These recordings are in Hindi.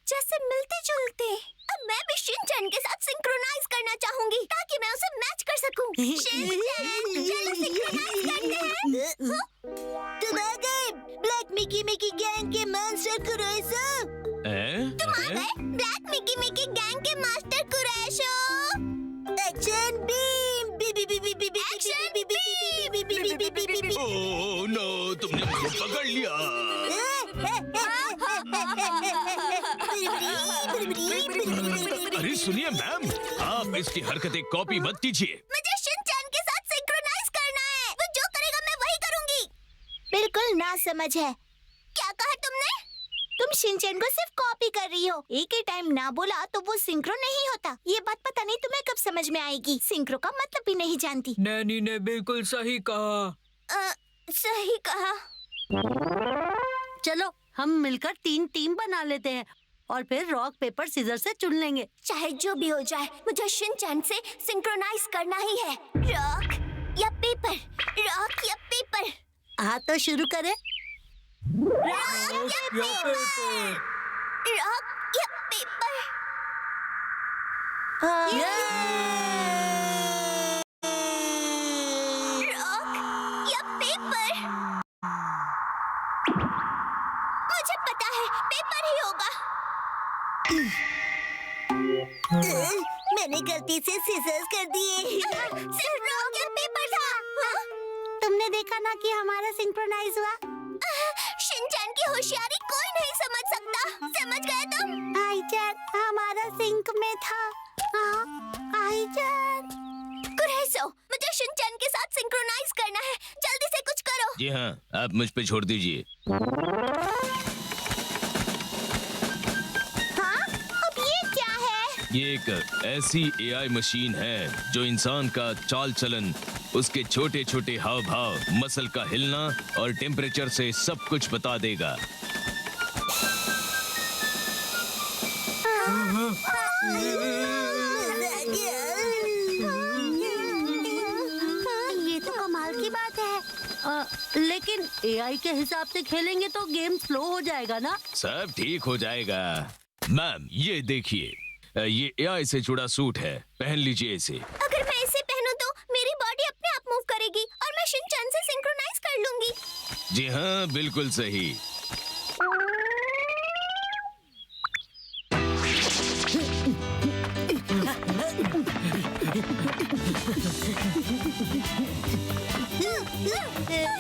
जैसे मिलते जुलते। अब मैं भी शिनचैन के साथ सिंक्रोनाइज करना चाहूंगी ताकि मैं उसे मैच कर सकूं। शिनचैन, चलो सिंक्रोनाइज करते हैं। तुम आ गए ब्लैक मिकी मिकी गैंग के मास्टर कुरैशो। तुम आ गए ब्लैक मिकी मिकी गैंग के मास्टर कुरैशो। एक्शन बीम बी बी बी बी बी बी Action बी बी बी बी बी बी बी बी। ओह नो, तुमने मुझे पकड़ लिया। अरे सुनिए मैम, आप इसकी हरकतें कॉपी मत कीजिए। मुझे शिनचैन के साथ सिंक्रोनाइज करना है। वो जो करेगा मैं वही करूंगी। बिल्कुल ना समझ है। क्या कहा तुमने? तुम शिनचैन को सिर्फ कॉपी कर रही हो। एक ही टाइम ना बोला तो वो सिंक्रो नहीं होता। ये बात पता नहीं तुम्हें कब समझ में आएगी। सिंक्रो का मतलब भी नहीं जानती। नैनी ने बिल्कुल सही कहा। सही कहा। चलो हम मिलकर 3 टीम बना लेते हैं और फिर रॉक पेपर सीजर से चुन लेंगे। चाहे जो भी हो जाए, मुझे शिनचैन से सिंक्रोनाइज करना ही है। रॉक या पेपर, रॉक या पेपर। हाँ तो शुरू करें। रॉक या पेपर, रॉक या पेपर। रॉक या पेपर। मुझे पता है पेपर ही होगा। मैंने गलती से सीजर्स कर दिए। सिर्फ रॉक या पेपर था। तुमने देखा ना कि हमारा सिंक्रोनाइज हुआ। शिनचैन की होशियारी कोई नहीं समझ सकता। समझ गए तुम? आईचैन हमारा सिंक में था। आईचैन कुरैशो, मुझे शिनचैन के साथ सिंक्रोनाइज करना है। जल्दी से कुछ करो। जी हाँ, आप मुझ पे छोड़ दीजिए। हाँ, अब ये क्या है? ये एक ऐसी एआई मशीन है जो इंसान का चाल चलन, उसके छोटे छोटे हाव भाव, मसल का हिलना और टेम्परेचर से सब कुछ बता देगा। ये तो कमाल की बात है। लेकिन एआई के हिसाब से खेलेंगे तो गेम स्लो हो जाएगा ना। सब ठीक हो जाएगा। मैम ये देखिए, ये एआई से जुड़ा सूट है, पहन लीजिए इसे। अगर मैं इसे पहनूं तो मेरी बॉडी अपने आप मूव करेगी और मैं शिनचैन से सिंक्रोनाइज कर लूंगी। जी हाँ, बिल्कुल सही।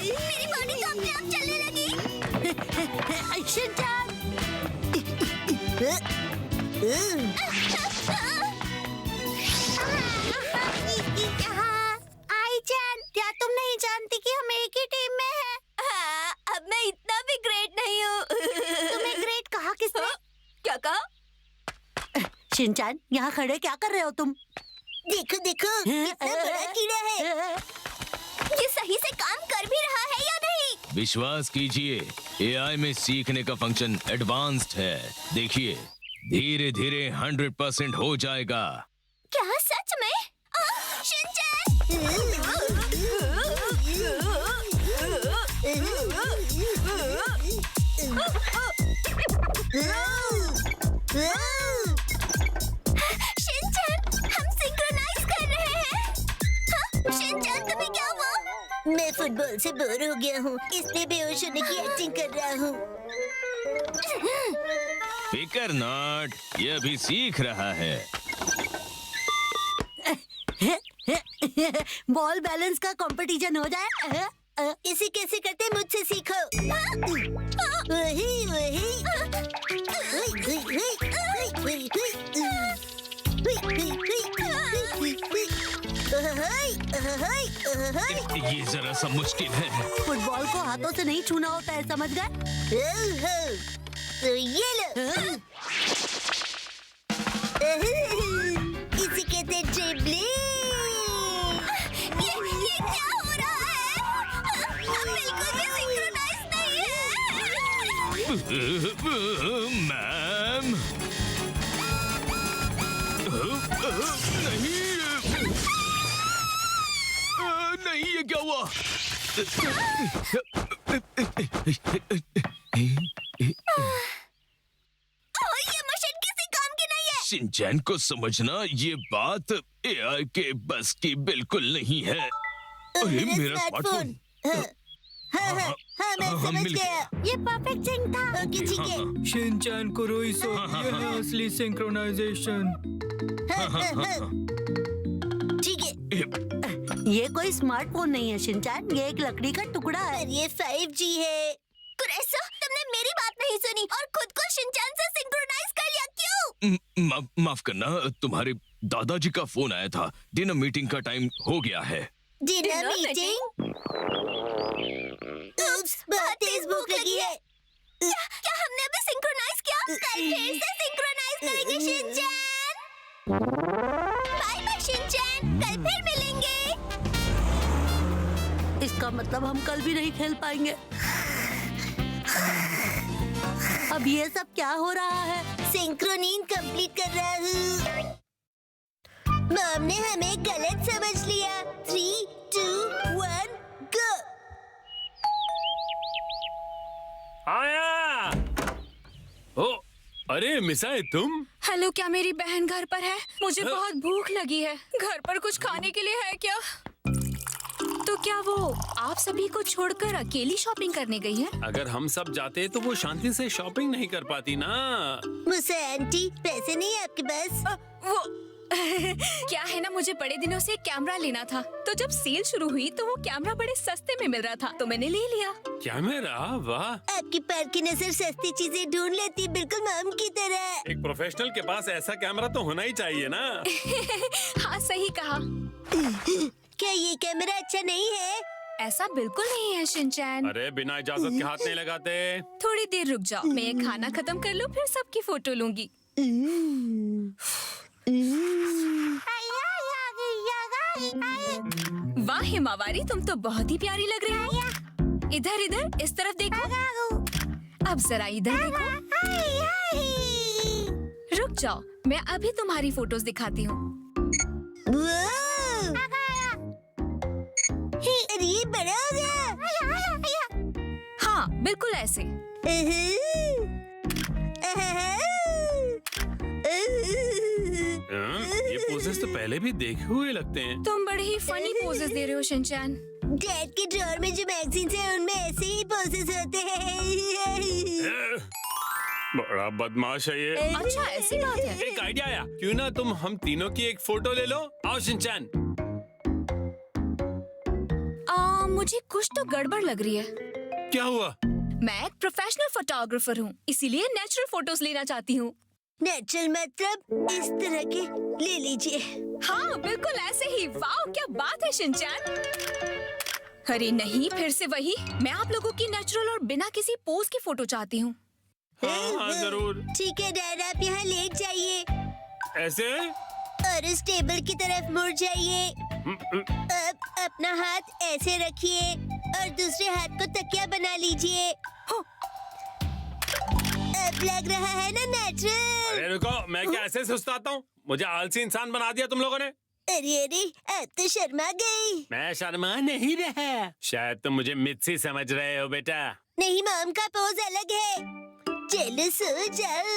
मेरी बॉडी तो अपने आप चलने लगी। शिनचैन! आईचैन, क्या तुम नहीं जानती कि हम एक ही टीम में हैं? हाँ, अब मैं इतना भी ग्रेट नहीं हूँ। तुम्हें ग्रेट कहा किसने? क्या कहा? शिनचैन, यहाँ खड़े क्या कर रहे हो तुम? देखो देखो, कितना बड़ा कीड़ा है। ये सही से काम कर भी रहा है या नहीं? विश्वास कीजिए, एआई में सीखने का फंक्शन एडवांस्ड है। देखिए, धीरे धीरे 100% हो जाएगा। क्या सच में? शिनचैन! शिनचैन, हम सिंक्रोनाइज कर रहे हैं। शिनचैन, तुम्हें क्या हुआ? मैं फुटबॉल से बोर हो गया हूँ, इसलिए बेहोश होने की एक्टिंग कर रहा हूँ। फिकर नॉट, ये अभी सीख रहा है। बॉल बैलेंस का कंपटीशन हो जाए। इसे कैसे करते हैं, मुझसे सीखो। वही वही। ये जरा सा मुश्किल है। फुटबॉल को हाथों से नहीं छूना होता है, समझ गए? तो ये लो। इसे कहते हैं ड्रिबलिंग। ये क्या हो रहा है? हम बिल्कुल भी सिंक्रोनाइज नहीं है। मैम, नहीं, ये क्या हुआ? ये मुझे शिनचैन को समझना ये बात एआई के बस की बिल्कुल नहीं है। अरे मेरा स्मार्टफोन। हाँ, मैं हाँ, समझ मिल गया। ये परफेक्ट सिंक था। ओके, ठीक है। शिनचैन कुरोइसो, ये है असली सिंक्रोनाइजेशन। ठीक है। ये कोई स्मार्टफोन नहीं है शिनचैन, ये एक लकड़ी का टुकड़ा है। पर ये 5G है। कुरैसो, तुमने मेरी बात नहीं सुनी और खुद को शिनचैन से सिंक्रोनाइज कर लिया। क्यों? माफ करना, तुम्हारे दादाजी का फोन आया था। डिनर मीटिंग का टाइम हो गया है। Dinner meeting? उप्स, बहुत तेज भूख लगी है। क्या हमने अभी सिंक्रोनाइज किया? कल फिर से सिंक्रोनाइज करेंगे शिनचैन। बाय बाय शिनचैन, कल फिर मिलेंगे। इसका मतलब हम कल भी नहीं खेल पाएंगे। अब ये सब क्या हो रहा है? सिंक्रोनीन कंप्लीट कर रहा हूँ। मॉम ने हमें गलत समझ लिया। 3, 2, 1, गो। आया। ओ, अरे मिसाए तुम? हेलो, क्या मेरी बहन घर पर है? मुझे बहुत भूख लगी है। घर पर कुछ खाने के लिए है क्या? तो क्या वो आप सभी को छोड़कर अकेली शॉपिंग करने गई है? अगर हम सब जाते तो वो शांति से शॉपिंग नहीं कर पाती ना। मुझसे आंटी, पैसे नहीं है आपके पास? वो क्या है ना, मुझे बड़े दिनों से एक कैमरा लेना था। तो जब सेल शुरू हुई तो वो कैमरा बड़े सस्ते में मिल रहा था, तो मैंने ले लिया। कैमरा? वाह। आपकी पर की नजर सस्ती चीजें ढूंढ लेती, बिल्कुल मॉम की तरह। एक प्रोफेशनल के पास ऐसा कैमरा तो होना ही चाहिए ना। हाँ, सही कहा। क्या ये कैमरा अच्छा नहीं है? ऐसा बिल्कुल नहीं है शिनचैन। अरे बिना इजाजत के हाथ नहीं लगाते। थोड़ी देर रुक जाओ, मैं ये खाना खत्म कर लूँ, फिर सबकी फोटो लूंगी। वाह हिमावारी, तुम तो बहुत ही प्यारी लग रही हो। इधर इधर, इस तरफ देखो। अब जरा इधर देखो। रुक जाओ, मैं अभी तुम्हारी फोटोज दिखाती हूँ। अरे ये बड़ा हो गया। हाँ, बिल्कुल ऐसे। ये पोजेस तो पहले भी देखे हुए लगते हैं। तुम बड़े ही फनी पोजेस दे रहे हो शिनचैन। डैड के ड्रॉअर में जो मैगजीन्स हैं उनमें ऐसे ही पोजेस होते हैं। बड़ा बदमाश है ये। अच्छा, ऐसी बात है। एक आइडिया आया, क्यों ना तुम हम तीनों की एक फोटो ले लो। आओ शिनचैन। मुझे कुछ तो गड़बड़ लग रही है। क्या हुआ? मैं एक प्रोफेशनल फोटोग्राफर हूँ, इसीलिए नेचुरल फोटोज लेना चाहती हूँ। नेचुरल मतलब इस तरह के ले लीजिए। हाँ, बिल्कुल ऐसे ही। वाह, क्या बात है शिनचैन। अरे नहीं, फिर से वही। मैं आप लोगों की नेचुरल और बिना किसी पोज की फोटो चाहती हूँ। हाँ, जरूर। ठीक है डैड, आप यहाँ लेट जाइए ऐसे? और इस टेबल की तरफ मुड़ जाइए। अब अपना हाथ ऐसे रखिए और दूसरे हाथ को तकिया बना लीजिए। अब लग रहा है ना नेचुरल? अरे रुको, मैं क्या ऐसे सुस्ताता हूँ? मुझे आलसी इंसान बना दिया तुम लोगों ने। अरे अरे, अब तो शर्मा गई। मैं शर्मा नहीं रहा। शायद तुम मुझे मिथ्सी समझ रहे हो बेटा। नहीं, मॉम का पोज अलग है। चलो सो जाओ।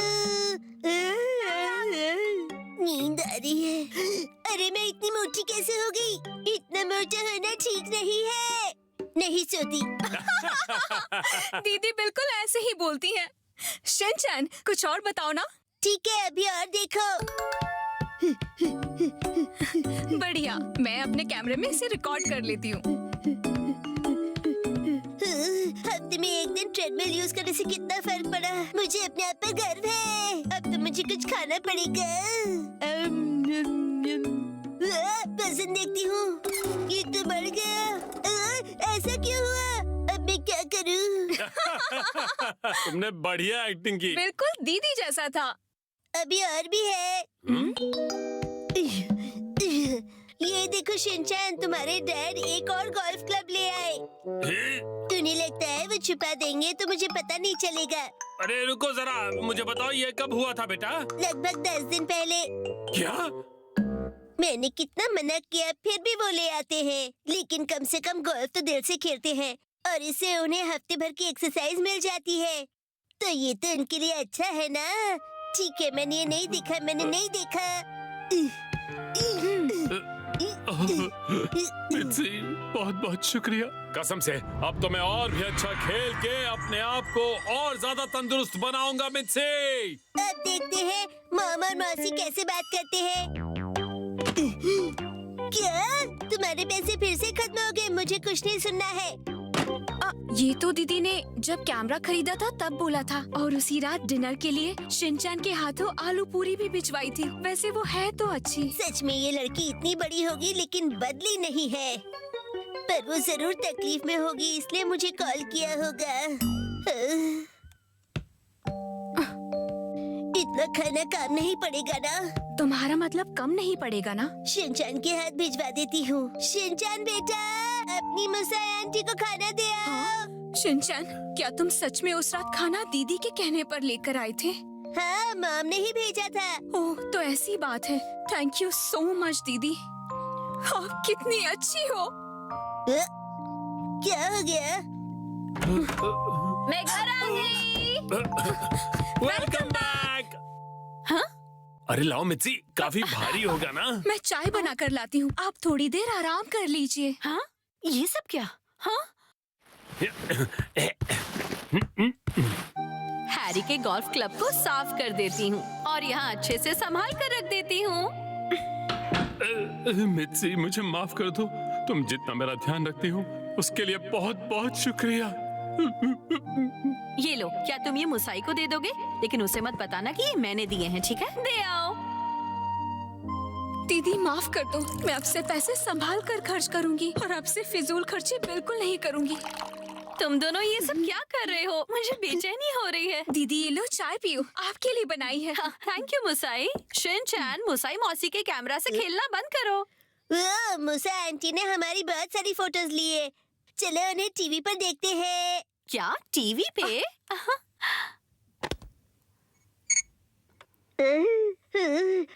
नींद आ रही है। अरे मैं इतनी मोटी कैसे हो गई? इतना मोटा होना ठीक नहीं है। नहीं सोती। दीदी बिल्कुल ऐसे ही बोलती हैं। शिनचैन, कुछ और बताओ ना। ठीक है, अभी और देखो। बढ़िया, मैं अपने कैमरे में इसे रिकॉर्ड कर लेती हूँ। हफ्ते में एक दिन ट्रेडमिल यूज करने से कितना फर्क पड़ा। मुझे अपने आप पर गर्व है। अब तो मुझे कुछ खाना पड़ेगा। वजन देखती हूँ, ये तो बढ़ गया। ऐसा क्यों हुआ? अब मैं क्या करूँ? तुमने बढ़िया एक्टिंग की। बिल्कुल दीदी जैसा था। अभी और भी है। ये देखो शिनचैन, तुम्हारे डैड एक और गोल्फ क्लब ले आए। तुम्हें लगता है वो छुपा देंगे तो मुझे पता नहीं चलेगा? अरे रुको जरा, मुझे बताओ ये कब हुआ था बेटा? लगभग 10 दिन पहले। क्या? मैंने कितना मना किया, फिर भी वो ले आते हैं। लेकिन कम से कम गोल्फ तो दिल से खेलते हैं और इससे उन्हें हफ्ते भर की एक्सरसाइज मिल जाती है। तो ये तो उनके लिए अच्छा है ना। ठीक है, मैंने ये नहीं देखा, मैंने नहीं देखा। मित्सी, बहुत बहुत शुक्रिया। कसम से अब तो मैं और भी अच्छा खेल के अपने आप को और ज्यादा तंदुरुस्त बनाऊंगा मित्सी। अब देखते हैं मामा और मौसी कैसे बात करते हैं। क्या तुम्हारे पैसे फिर से खत्म हो गए? मुझे कुछ नहीं सुनना है। ये तो दीदी ने जब कैमरा खरीदा था तब बोला था, और उसी रात डिनर के लिए शिनचैन के हाथों आलू पूरी भी भिजवाई थी। वैसे वो है तो अच्छी। सच में ये लड़की इतनी बड़ी होगी लेकिन बदली नहीं है, पर वो जरूर तकलीफ में होगी, इसलिए मुझे कॉल किया होगा। इतना खाना काम नहीं पड़ेगा ना? तुम्हारा मतलब कम नहीं पड़ेगा ना? शिनचैन के हाथ भिजवा देती हूँ। शिनचैन बेटा, अपनी मुसाई आंटी को खाना दे आओ। शिनचैन, क्या तुम सच में उस रात खाना दीदी के कहने पर लेकर आए थे? हाँ, मॉम ने ही भेजा था। ओह, तो ऐसी बात है। थैंक यू सो मच दीदी। हाँ, कितनी अच्छी हो। क्या हो गया? मैं घर आ गई। Welcome back. हाँ? अरे लाओ मित्सी, काफी भारी होगा ना? मैं चाय बना कर लाती हूँ, आप थोड़ी देर आराम कर लीजिए। हाँ, ये सब क्या? हाँ? हैरी के गोल्फ क्लब को साफ कर देती हूँ और यहाँ अच्छे से संभाल कर रख देती हूँ। मित्सी, मुझे माफ कर दो। तुम जितना मेरा ध्यान रखती हो उसके लिए बहुत बहुत शुक्रिया। ये लो, क्या तुम ये मुसाई को दे दोगे? लेकिन उसे मत बताना कि ये मैंने दिए हैं, ठीक है? दे आओ। दीदी माफ कर दो, मैं आपसे पैसे संभाल कर खर्च करूंगी और आपसे फिजूल खर्ची बिल्कुल नहीं करूंगी। तुम दोनों ये सब क्या कर रहे हो? मुझे बेचैनी हो रही है। दीदी ये लो, चाय पियो, आपके लिए बनाई है। थैंक यू मुसाई। शिनचैन, मुसाई मौसी के कैमरा से खेलना बंद करो। मुसा आंटी ने हमारी बहुत सारी फोटोज ली है। चलो उन्हें टीवी पर देखते हैं। क्या टीवी पे?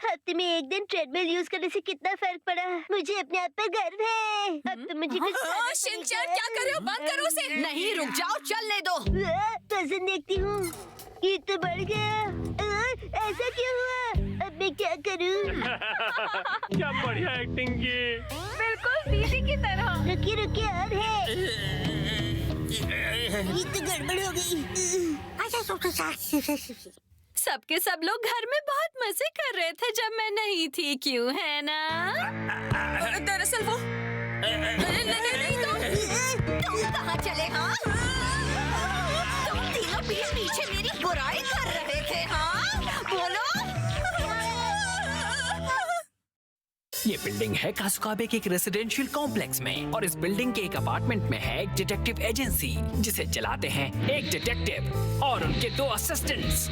हफ्ते में एक दिन ट्रेडमिल यूज करने से कितना फर्क पड़ा। मुझे अपने आप पर गर्व है। अब तो मुझे कुछ खाना शिनचैन, क्या कर रहे हो? बंद करो उसे। नहीं, रुक जाओ, चलने दो। वजन देखती हूँ, ये तो बढ़ गया। ऐसा क्यों हुआ? अब मैं क्या करूँ? क्या बढ़िया एक्टिंग की। बिल्कुल दीदी की तरह। रुकिए रुकिए, और है। ये तो गड़बड़ हो गई। सबके सब लोग घर में बहुत मजे कर रहे थे जब मैं नहीं थी, क्यों है ना? दरअसल वो नहीं तुम कहाँ चले? हाँ, तुम तीनों पीठ पीछे मेरी बुराई कर रहे थे। हाँ, बोलो। ये बिल्डिंग है कासुकाबे के एक रेसिडेंशियल कॉम्प्लेक्स में, और इस बिल्डिंग के एक अपार्टमेंट में है एक डिटेक्टिव एजेंसी जिसे चलाते हैं एक डिटेक्टिव और उनके 2 असिस्टेंट्स।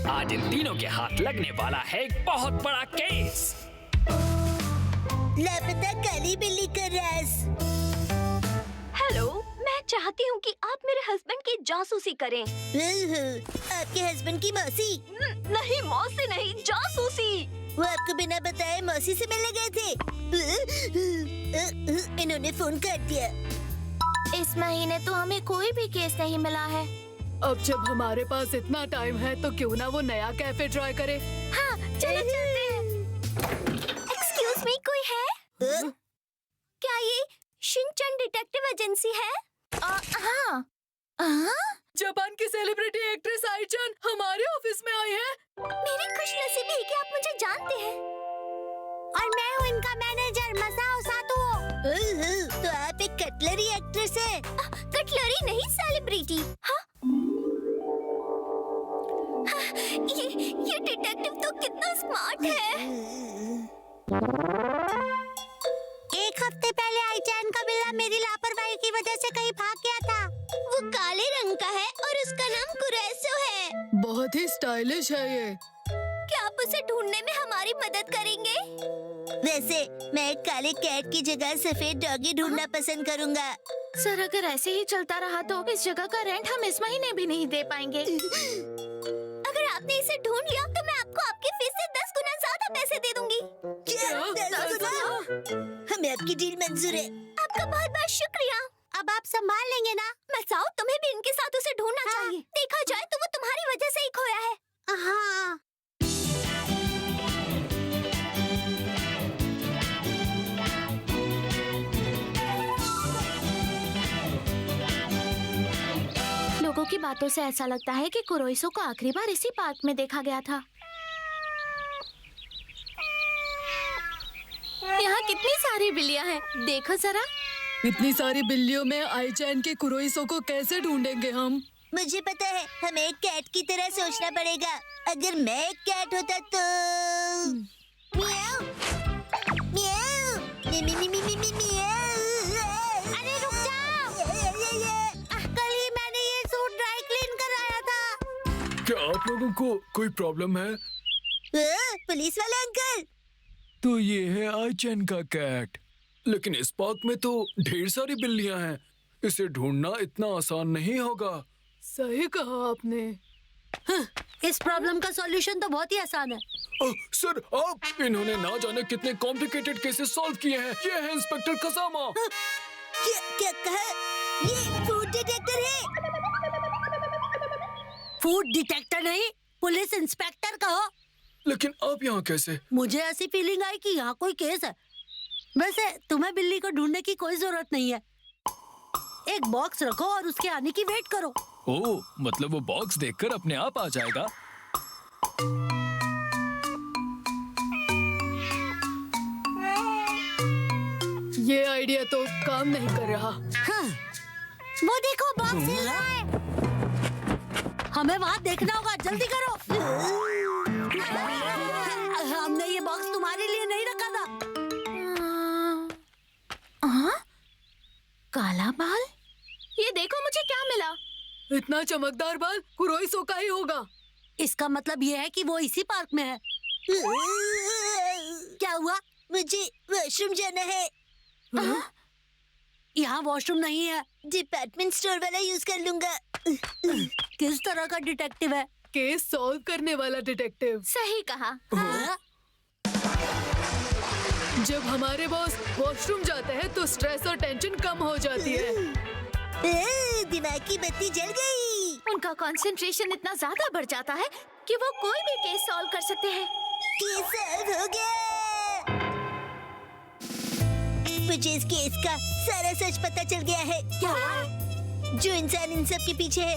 आज इन तीनों के हाथ लगने वाला है एक बहुत बड़ा केस। लापता काली बिल्ली का राज। हेलो, मैं चाहती हूँ कि आप मेरे हस्बैंड की जासूसी करें। आपके हस्बैंड की मौसी? नहीं, मौसी नहीं, जासूसी। वो आपको बिना बताए मौसी से मिलने गए थे। इन्होंने फोन काट दिया। इस महीने तो हमें कोई भी केस नहीं मिला है। अब जब हमारे पास इतना टाइम है तो क्यों ना वो नया कैफे ट्राई करे। हाँ, चलो चलते हैं। एक्सक्यूज मी, कोई है? क्या ये शिनचैन डिटेक्टिव एजेंसी है? हाँ। जापान की सेलिब्रिटी एक्ट्रेस आईचन हमारे ऑफिस में आई है। मेरी खुशनसीबी है कि आप मुझे जानते हैं। और मैं हूँ इनका मैनेजर मसाओ सातो। तो आप एक कटलरी एक्ट्रेस है? कटलरी नहीं, सेलिब्रिटी। हाँ? ये डिटेक्टिव तो कितना स्मार्ट है। एक हफ्ते पहले आईचैन का बिल्ला मेरी लापरवाही की वजह से कहीं भाग गया था। वो काले रंग का है और उसका नाम कुरेसो है। बहुत ही स्टाइलिश है ये। क्या आप उसे ढूंढने में हमारी मदद करेंगे? वैसे मैं एक काले कैट की जगह सफेद डॉगी ढूंढना पसंद करूंगा। सर, अगर ऐसे ही चलता रहा तो इस जगह का रेंट हम इस महीने भी नहीं दे पाएंगे। अगर आपने इसे ढूंढ लिया तो मैं आपको आपकी फीस से 10 गुना ज्यादा पैसे दे दूंगी। क्या? 10 गुना? हमें आपकी डील मंजूर है। आपका बहुत बहुत शुक्रिया। अब आप संभाल लेंगे ना? मसाओ, तुम्हें भी इनके साथ उसे ढूंढना चाहिए। देखा जाए तो वो तुम्हारी वजह से ही खोया है। हाँ, बातों से ऐसा लगता है कि कुरोइसो को आखिरी बार इसी पार्क में देखा गया था। यहाँ कितनी सारी बिल्लियाँ हैं, देखो जरा। इतनी सारी बिल्लियों में आईचैन के कुरोइसो को कैसे ढूंढेंगे हम? मुझे पता है, हमें एक कैट की तरह सोचना पड़ेगा। अगर मैं एक कैट होता तो म्याऊ, म्याऊ, म्याऊ। अरे रुक जाओ, कल ही मैंने ये सूट ड्राई क्लीन कराया था। क्या आप लोगों को कोई प्रॉब्लम है? पुलिस वाले अंकल। तो ये है आईचैन का कैट, लेकिन इस पार्क में तो ढेर सारी बिल्लियां हैं। इसे ढूंढना इतना आसान नहीं होगा। सही कहा आपने। इस प्रॉब्लम का सॉल्यूशन तो बहुत ही आसान है। सर, आप इन्होंने ना जाने कितने कॉम्प्लिकेटेड केसेस सॉल्व किए हैं। ये है इंस्पेक्टर कसामा। क्या कहा? ये फूड डिटेक्टर है। फूड डिटेक्टर नहीं, पुलिस इंस्पेक्टर कहो। लेकिन आप यहाँ कैसे? मुझे ऐसी फीलिंग आई कि यहाँ कोई केस है। वैसे तुम्हें बिल्ली को ढूंढने की कोई जरूरत नहीं है। एक बॉक्स रखो और उसके आने की वेट करो। ओह, मतलब वो बॉक्स देखकर अपने आप आ जाएगा। ये आइडिया तो काम नहीं कर रहा। हाँ, वो देखो बॉक्स हिल रहा है। हमें वहाँ देखना होगा, जल्दी करो। हमने ये बॉक्स तुम्हारे लिए नहीं रखा था। काला बाल? ये देखो मुझे क्या मिला। इतना चमकदार बाल कुरोइसो का ही होगा। इसका मतलब ये है कि वो इसी पार्क में है। क्या हुआ? मुझे वॉशरूम जाना है। यहाँ वॉशरूम नहीं है। डिपार्टमेंट स्टोर वाला यूज कर लूंगा। किस तरह का डिटेक्टिव है? केस सॉल्व करने वाला डिटेक्टिव। सही कहा। हाँ? जब हमारे बॉस वॉशरूम जाते हैं तो स्ट्रेस और टेंशन कम हो जाती है। दिमाग की बत्ती जल गई। उनका कंसंट्रेशन इतना ज्यादा बढ़ जाता है कि वो कोई भी केस सॉल्व कर सकते हैं। केस सॉल्व हो गया। मुझे इस केस का सारा सच पता चल गया है। क्या? जो इंसान इन सब के पीछे है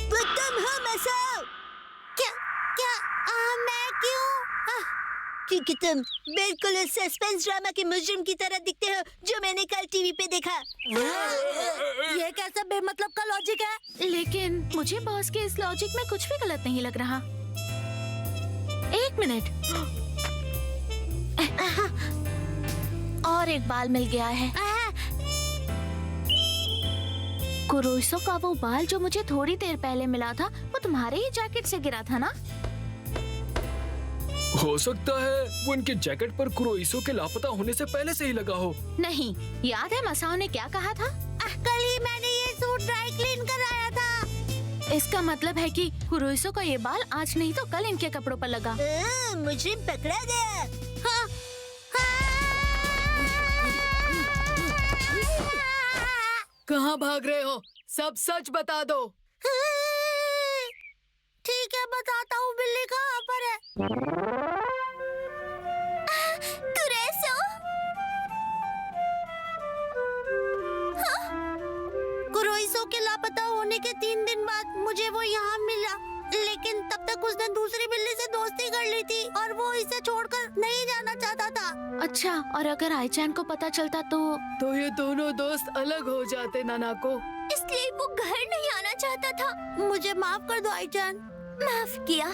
वो तुम हो मसाओ। क्या? मैं क्यों? क्योंकि तुम बिल्कुल उस सस्पेंस ड्रामा के मुजरिम की तरह दिखते हो जो मैंने कल टीवी पे देखा। ये कैसा बेमतलब का लॉजिक है? लेकिन मुझे बॉस के इस लॉजिक में कुछ भी गलत नहीं लग रहा। एक मिनट, और एक बाल मिल गया है। कुरोइसो का वो बाल जो मुझे थोड़ी देर पहले मिला था, वो तुम्हारे ही जैकेट से गिरा था ना? हो सकता है वो इनके जैकेट पर कुरोइसो के लापता होने से पहले से ही लगा हो। नहीं, याद है मसाओ ने क्या कहा था? कल ही मैंने ये सूट ड्राई क्लीन कराया था। इसका मतलब है कि कुरोइसो का ये बाल आज नहीं तो कल इनके कपड़ों पर लगा। मुजरिम पकड़ा गया। हाँ। कहाँ भाग रहे हो? सब सच बता दो। ठीक है, बताता हूँ। बिल्ली कहाँ पर है? कुरोइसो। कुरोइसो के लापता होने के 3 दिन बाद मुझे वो यहाँ मिला, लेकिन तब तक उसने दूसरी बिल्ली से दोस्ती कर ली थी और वो इसे छोड़कर नहीं जाना चाहता था। अच्छा, और अगर आईचैन को पता चलता तो ये दोनों दोस्त अलग हो जाते नानाको। इसलिए वो घर नहीं आना चाहता था। मुझे माफ कर दो आईचैन। माफ किया।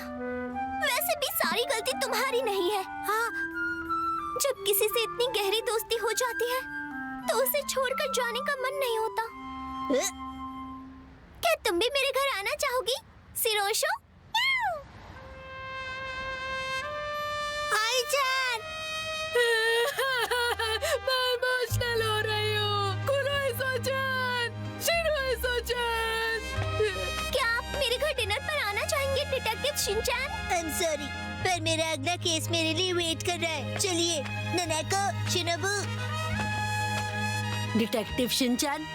वैसे भी सारी गलती तुम्हारी नहीं है। हाँ, जब किसी से इतनी गहरी दोस्ती हो जाती है तो उसे छोड़कर जाने का मन नहीं होता। क्या तुम भी मेरे घर आना चाहोगी, सिरोशो? आईचैन। मैं इमोशनल हो रही हूँ। कुरोइसो-chan, शिरोइसो-chan। क्या आप मेरे घर डिनर पर आना चाहेंगे, detective Shinchan? I am sorry, पर मेरा अगला केस मेरे लिए वेट कर रहा है। चलिए नानाको, शिनोबु। डिटेक्टिव शिनचैन,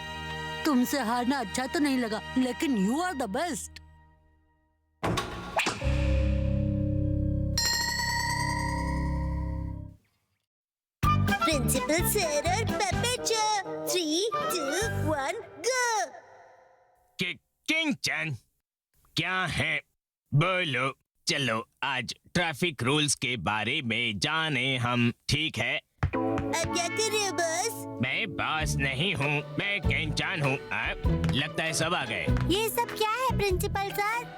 तुमसे हारना अच्छा तो नहीं लगा, लेकिन you are the best. Principal sir और पपेचो, 3, 2, 1 गो। किंग-chan, क्या है? बोलो। चलो आज ट्रैफिक रूल्स के बारे में जाने हम, ठीक है? अब क्या कर रहे हो बॉस? मैं बॉस नहीं हूँ, मैं केन-चान हूँ। लगता है सब आ गए। ये सब क्या है प्रिंसिपल सर?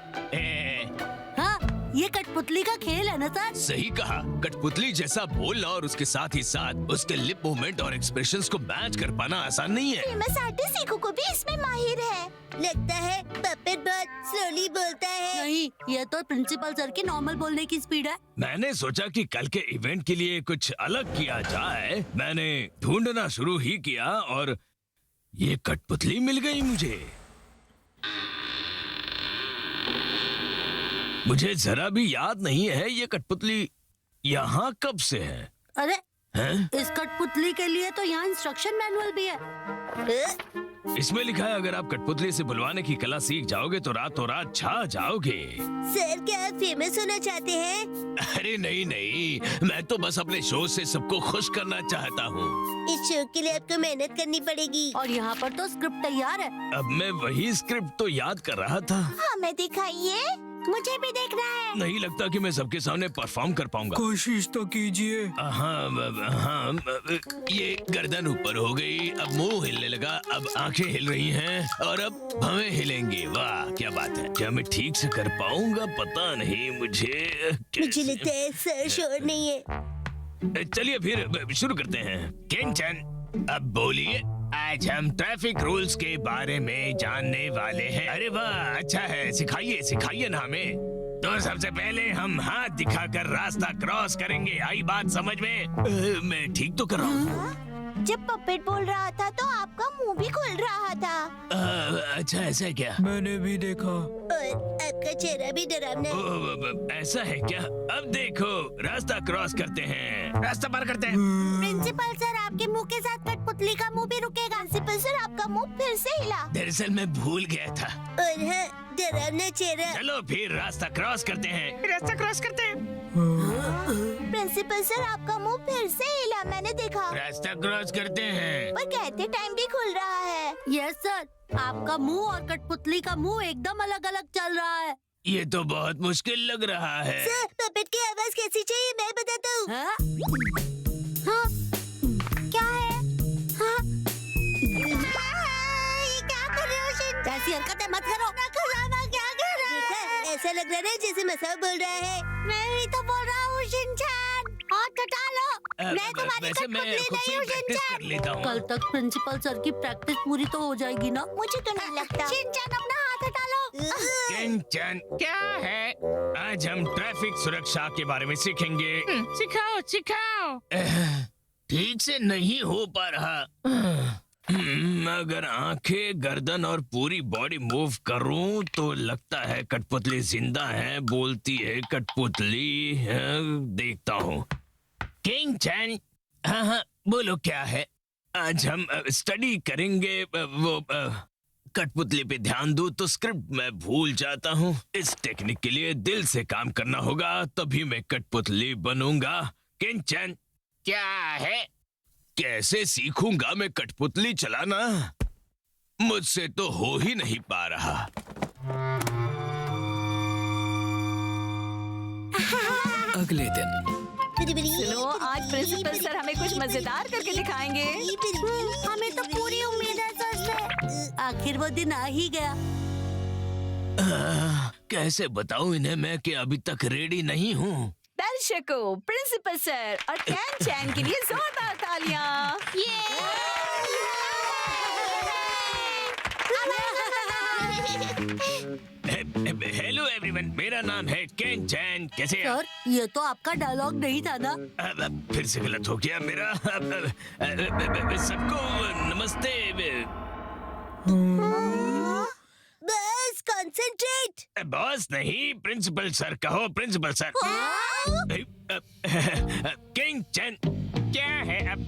हाँ, ये कठपुतली का खेल है ना सर? सही कहा। कठपुतली जैसा बोलना और उसके साथ ही साथ उसके लिप मूवमेंट और एक्सप्रेशंस को मैच कर पाना आसान नहीं है। फेमस आर्टिस्ट सीखू को भी इसमें माहिर है। लगता है पपेट बहुत स्लोली बोलता है। नहीं, ये तो प्रिंसिपल सर की नॉर्मल बोलने की स्पीड है। मैंने सोचा कि कल के इवेंट के लिए कुछ अलग किया जाए। मैंने ढूंढना शुरू ही किया और ये कठपुतली मिल गई मुझे। मुझे जरा भी याद नहीं है ये कठपुतली यहाँ कब से है। अरे हैं? इस कठपुतली के लिए तो यहाँ इंस्ट्रक्शन मैनुअल भी है। इसमें लिखा है अगर आप कठपुतली से बुलवाने की कला सीख जाओगे तो रातों रात छा जाओगे। सर क्या आप फेमस होना चाहते हैं? अरे नहीं नहीं, मैं तो बस अपने शो से सबको खुश करना चाहता हूँ। इस शो के लिए आपको मेहनत करनी पड़ेगी। और यहाँ पर तो स्क्रिप्ट तैयार है। अब मैं वही स्क्रिप्ट तो याद कर रहा था। हमें दिखाइए। मुझे भी देखना है। नहीं लगता कि मैं सबके सामने परफॉर्म कर पाऊंगा। कोशिश तो कीजिए। हाँ, ये गर्दन ऊपर हो गई, अब मुंह हिलने लगा, अब आंखें हिल रही हैं और अब भवें हिलेंगी। वाह क्या बात है। क्या मैं ठीक से कर पाऊंगा? पता नहीं मुझे। मुझे लगता है सर श्योर नहीं है। चलिए फिर शुरू करते हैं। केन-चान अब बोलिए। आज हम ट्रैफिक रूल्स के बारे में जानने वाले हैं। अरे वाह अच्छा है, सिखाइए सिखाइए ना हमें। तो सबसे पहले हम हाथ दिखाकर रास्ता क्रॉस करेंगे। आई बात समझ में? मैं ठीक तो कर रहा हूँ? जब पपेट बोल रहा था तो आपका मुंह भी खुल रहा था। अच्छा ऐसा है क्या? मैंने भी देखा। और आपका चेहरा भी डरावना है। ऐसा है क्या? अब देखो रास्ता क्रॉस करते हैं, रास्ता पार करते हैं। प्रिंसिपल सर आपके मुंह के साथ कठपुतली का मुंह भी रुकेगा। प्रिंसिपल सर आपका मुंह फिर से हिला। दरअसल मैं भूल गया था। और हाँ, डरावना चेहरा। चलो फिर रास्ता क्रॉस करते हैं, रास्ता क्रॉस करते हैं। प्रिंसिपल सर आपका मुंह फिर से हिला, मैंने देखा। रास्ता क्रॉस करते हैं। पर कहते टाइम भी खुल रहा है। यस सर, आपका मुंह और कठपुतली का मुंह एकदम अलग अलग चल रहा है। ये तो बहुत मुश्किल लग रहा है। सर पपेट की आवाज कैसी चाहिए मैं बताता हूँ। हाँ? क्या है? हाँ? ये क्या कर रहे हो शिनचैन? ऐसी हरकतें मत करो। क्या कर रहा है? ऐसा लग रहा है जैसे मसाओ बोल रहा है। मैं ही तो बोल रहा हूँ शिनचैन। हाथ हटा लो। मैं तुम्हारी वैसे मैं कठपुतली खुद से नहीं हूँ प्रैक्टिस कर शिनचैन। लेता हूँ। कल तक प्रिंसिपल सर की प्रैक्टिस पूरी तो हो जाएगी ना? मुझे तो नहीं लगता। शिनचैन अपना हाथ हटा लो। केन-चान क्या है? आज हम ट्रैफिक सुरक्षा के बारे में सीखेंगे। सिखाओ सिखाओ। ठीक से नहीं हो पा रहा। अगर आंखें, गर्दन और पूरी बॉडी मूव करूं तो लगता है कठपुतली जिंदा है, बोलती है कठपुतली। देखता हूँ। केन-चान हाँ हाँ बोलो क्या है? आज हम स्टडी करेंगे। वो कठपुतली पे ध्यान दूं तो स्क्रिप्ट मैं भूल जाता हूँ। इस टेक्निक के लिए दिल से काम करना होगा, तभी मैं कठपुतली बनूंगा। केन-चान क्या है? कैसे सीखूंगा मैं कठपुतली चलाना? मुझसे तो हो ही नहीं पा रहा। अगले दिन सुनो, आज प्रिंसिपल सर हमें कुछ मजेदार करके दिखाएंगे। हमें तो पूरी उम्मीद है सर से। आखिर वो दिन आ ही गया। कैसे बताऊं इन्हें मैं कि अभी तक रेडी नहीं हूँ। दर्शकों, प्रिंसिपल सर और केन-चान के लिए जोरदार तालियां। हेलो एवरीवन, मेरा नाम है केन-चान। कैसे हैं? सर ये तो आपका डायलॉग नहीं था ना? फिर से गलत हो गया मेरा। सबको नमस्ते। बस कंसंट्रेट। बॉस नहीं, प्रिंसिपल सर कहो। Principal sir. केन-चान क्या है अब?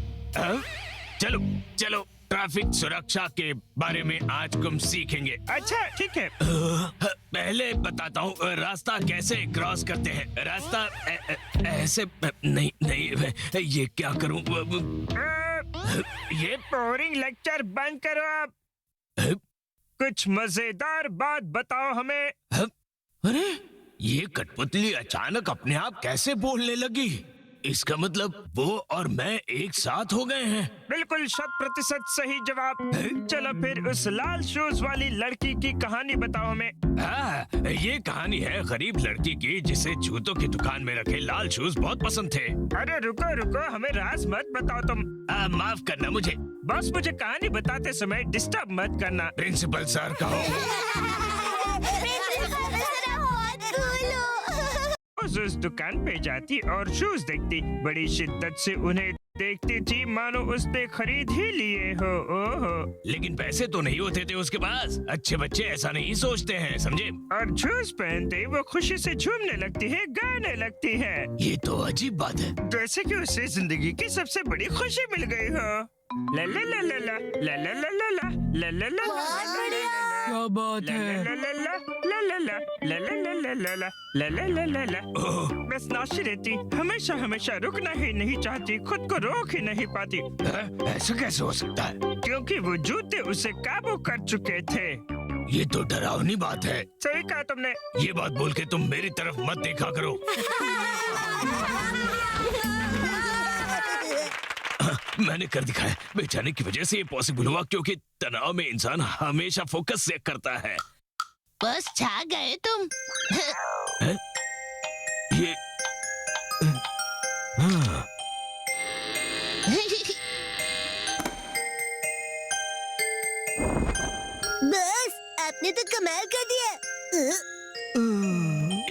चलो चलो, ट्रैफिक सुरक्षा के बारे में आज हम सीखेंगे। अच्छा ठीक है। पहले बताता हूँ रास्ता कैसे क्रॉस करते हैं। रास्ता ऐसे नहीं नहीं, ये क्या करूँ? ये बोरिंग लेक्चर बंद करो आप। कुछ मजेदार बात बताओ हमें। अरे ये कठपुतली अचानक अपने आप कैसे बोलने लगी? इसका मतलब वो और मैं एक साथ हो गए हैं। बिल्कुल 100% सही जवाब। चलो फिर उस लाल शूज वाली लड़की की कहानी बताओ हमें। हाँ, ये कहानी है गरीब लड़की की जिसे जूतों की दुकान में रखे लाल शूज बहुत पसंद थे। अरे रुको रुको, हमें राज मत बताओ तुम। माफ करना मुझे। बस मुझे कहानी बताते समय डिस्टर्ब मत करना। प्रिंसिपल सर कहो। उस दुकान पे जाती और शूज देखती, बड़ी शिद्दत से उन्हें देखती थी मानो उसने खरीद ही लिए हो। ओहो। लेकिन पैसे तो नहीं होते थे उसके पास। अच्छे बच्चे ऐसा नहीं सोचते हैं, समझे? और शूज पहनते ही वो खुशी से झूमने लगती है, गाने लगती है। ये तो अजीब बात है। जैसे कि उसे जिंदगी की सबसे बड़ी खुशी मिल गई हो। ला ला ला ला ला ला ला ला ला ला ला ला ला ला। क्या बात है? बस नाचती रहती, हमेशा हमेशा रुकना ही नहीं चाहती, खुद को रोक ही नहीं पाती। ऐसा कैसे हो सकता है? क्योंकि वो जूते उसे काबू कर चुके थे। ये तो डरावनी बात है। सही कहा तुमने। ये बात बोल के तुम मेरी तरफ मत देखा करो। मैंने कर दिखाया। बेचाने की वजह से ये पॉसिबल हुआ, क्योंकि तनाव में इंसान हमेशा फोकस से करता है। बस छा गए तुम। है? ये हाँ। बस आपने तो कमाल कर दिया।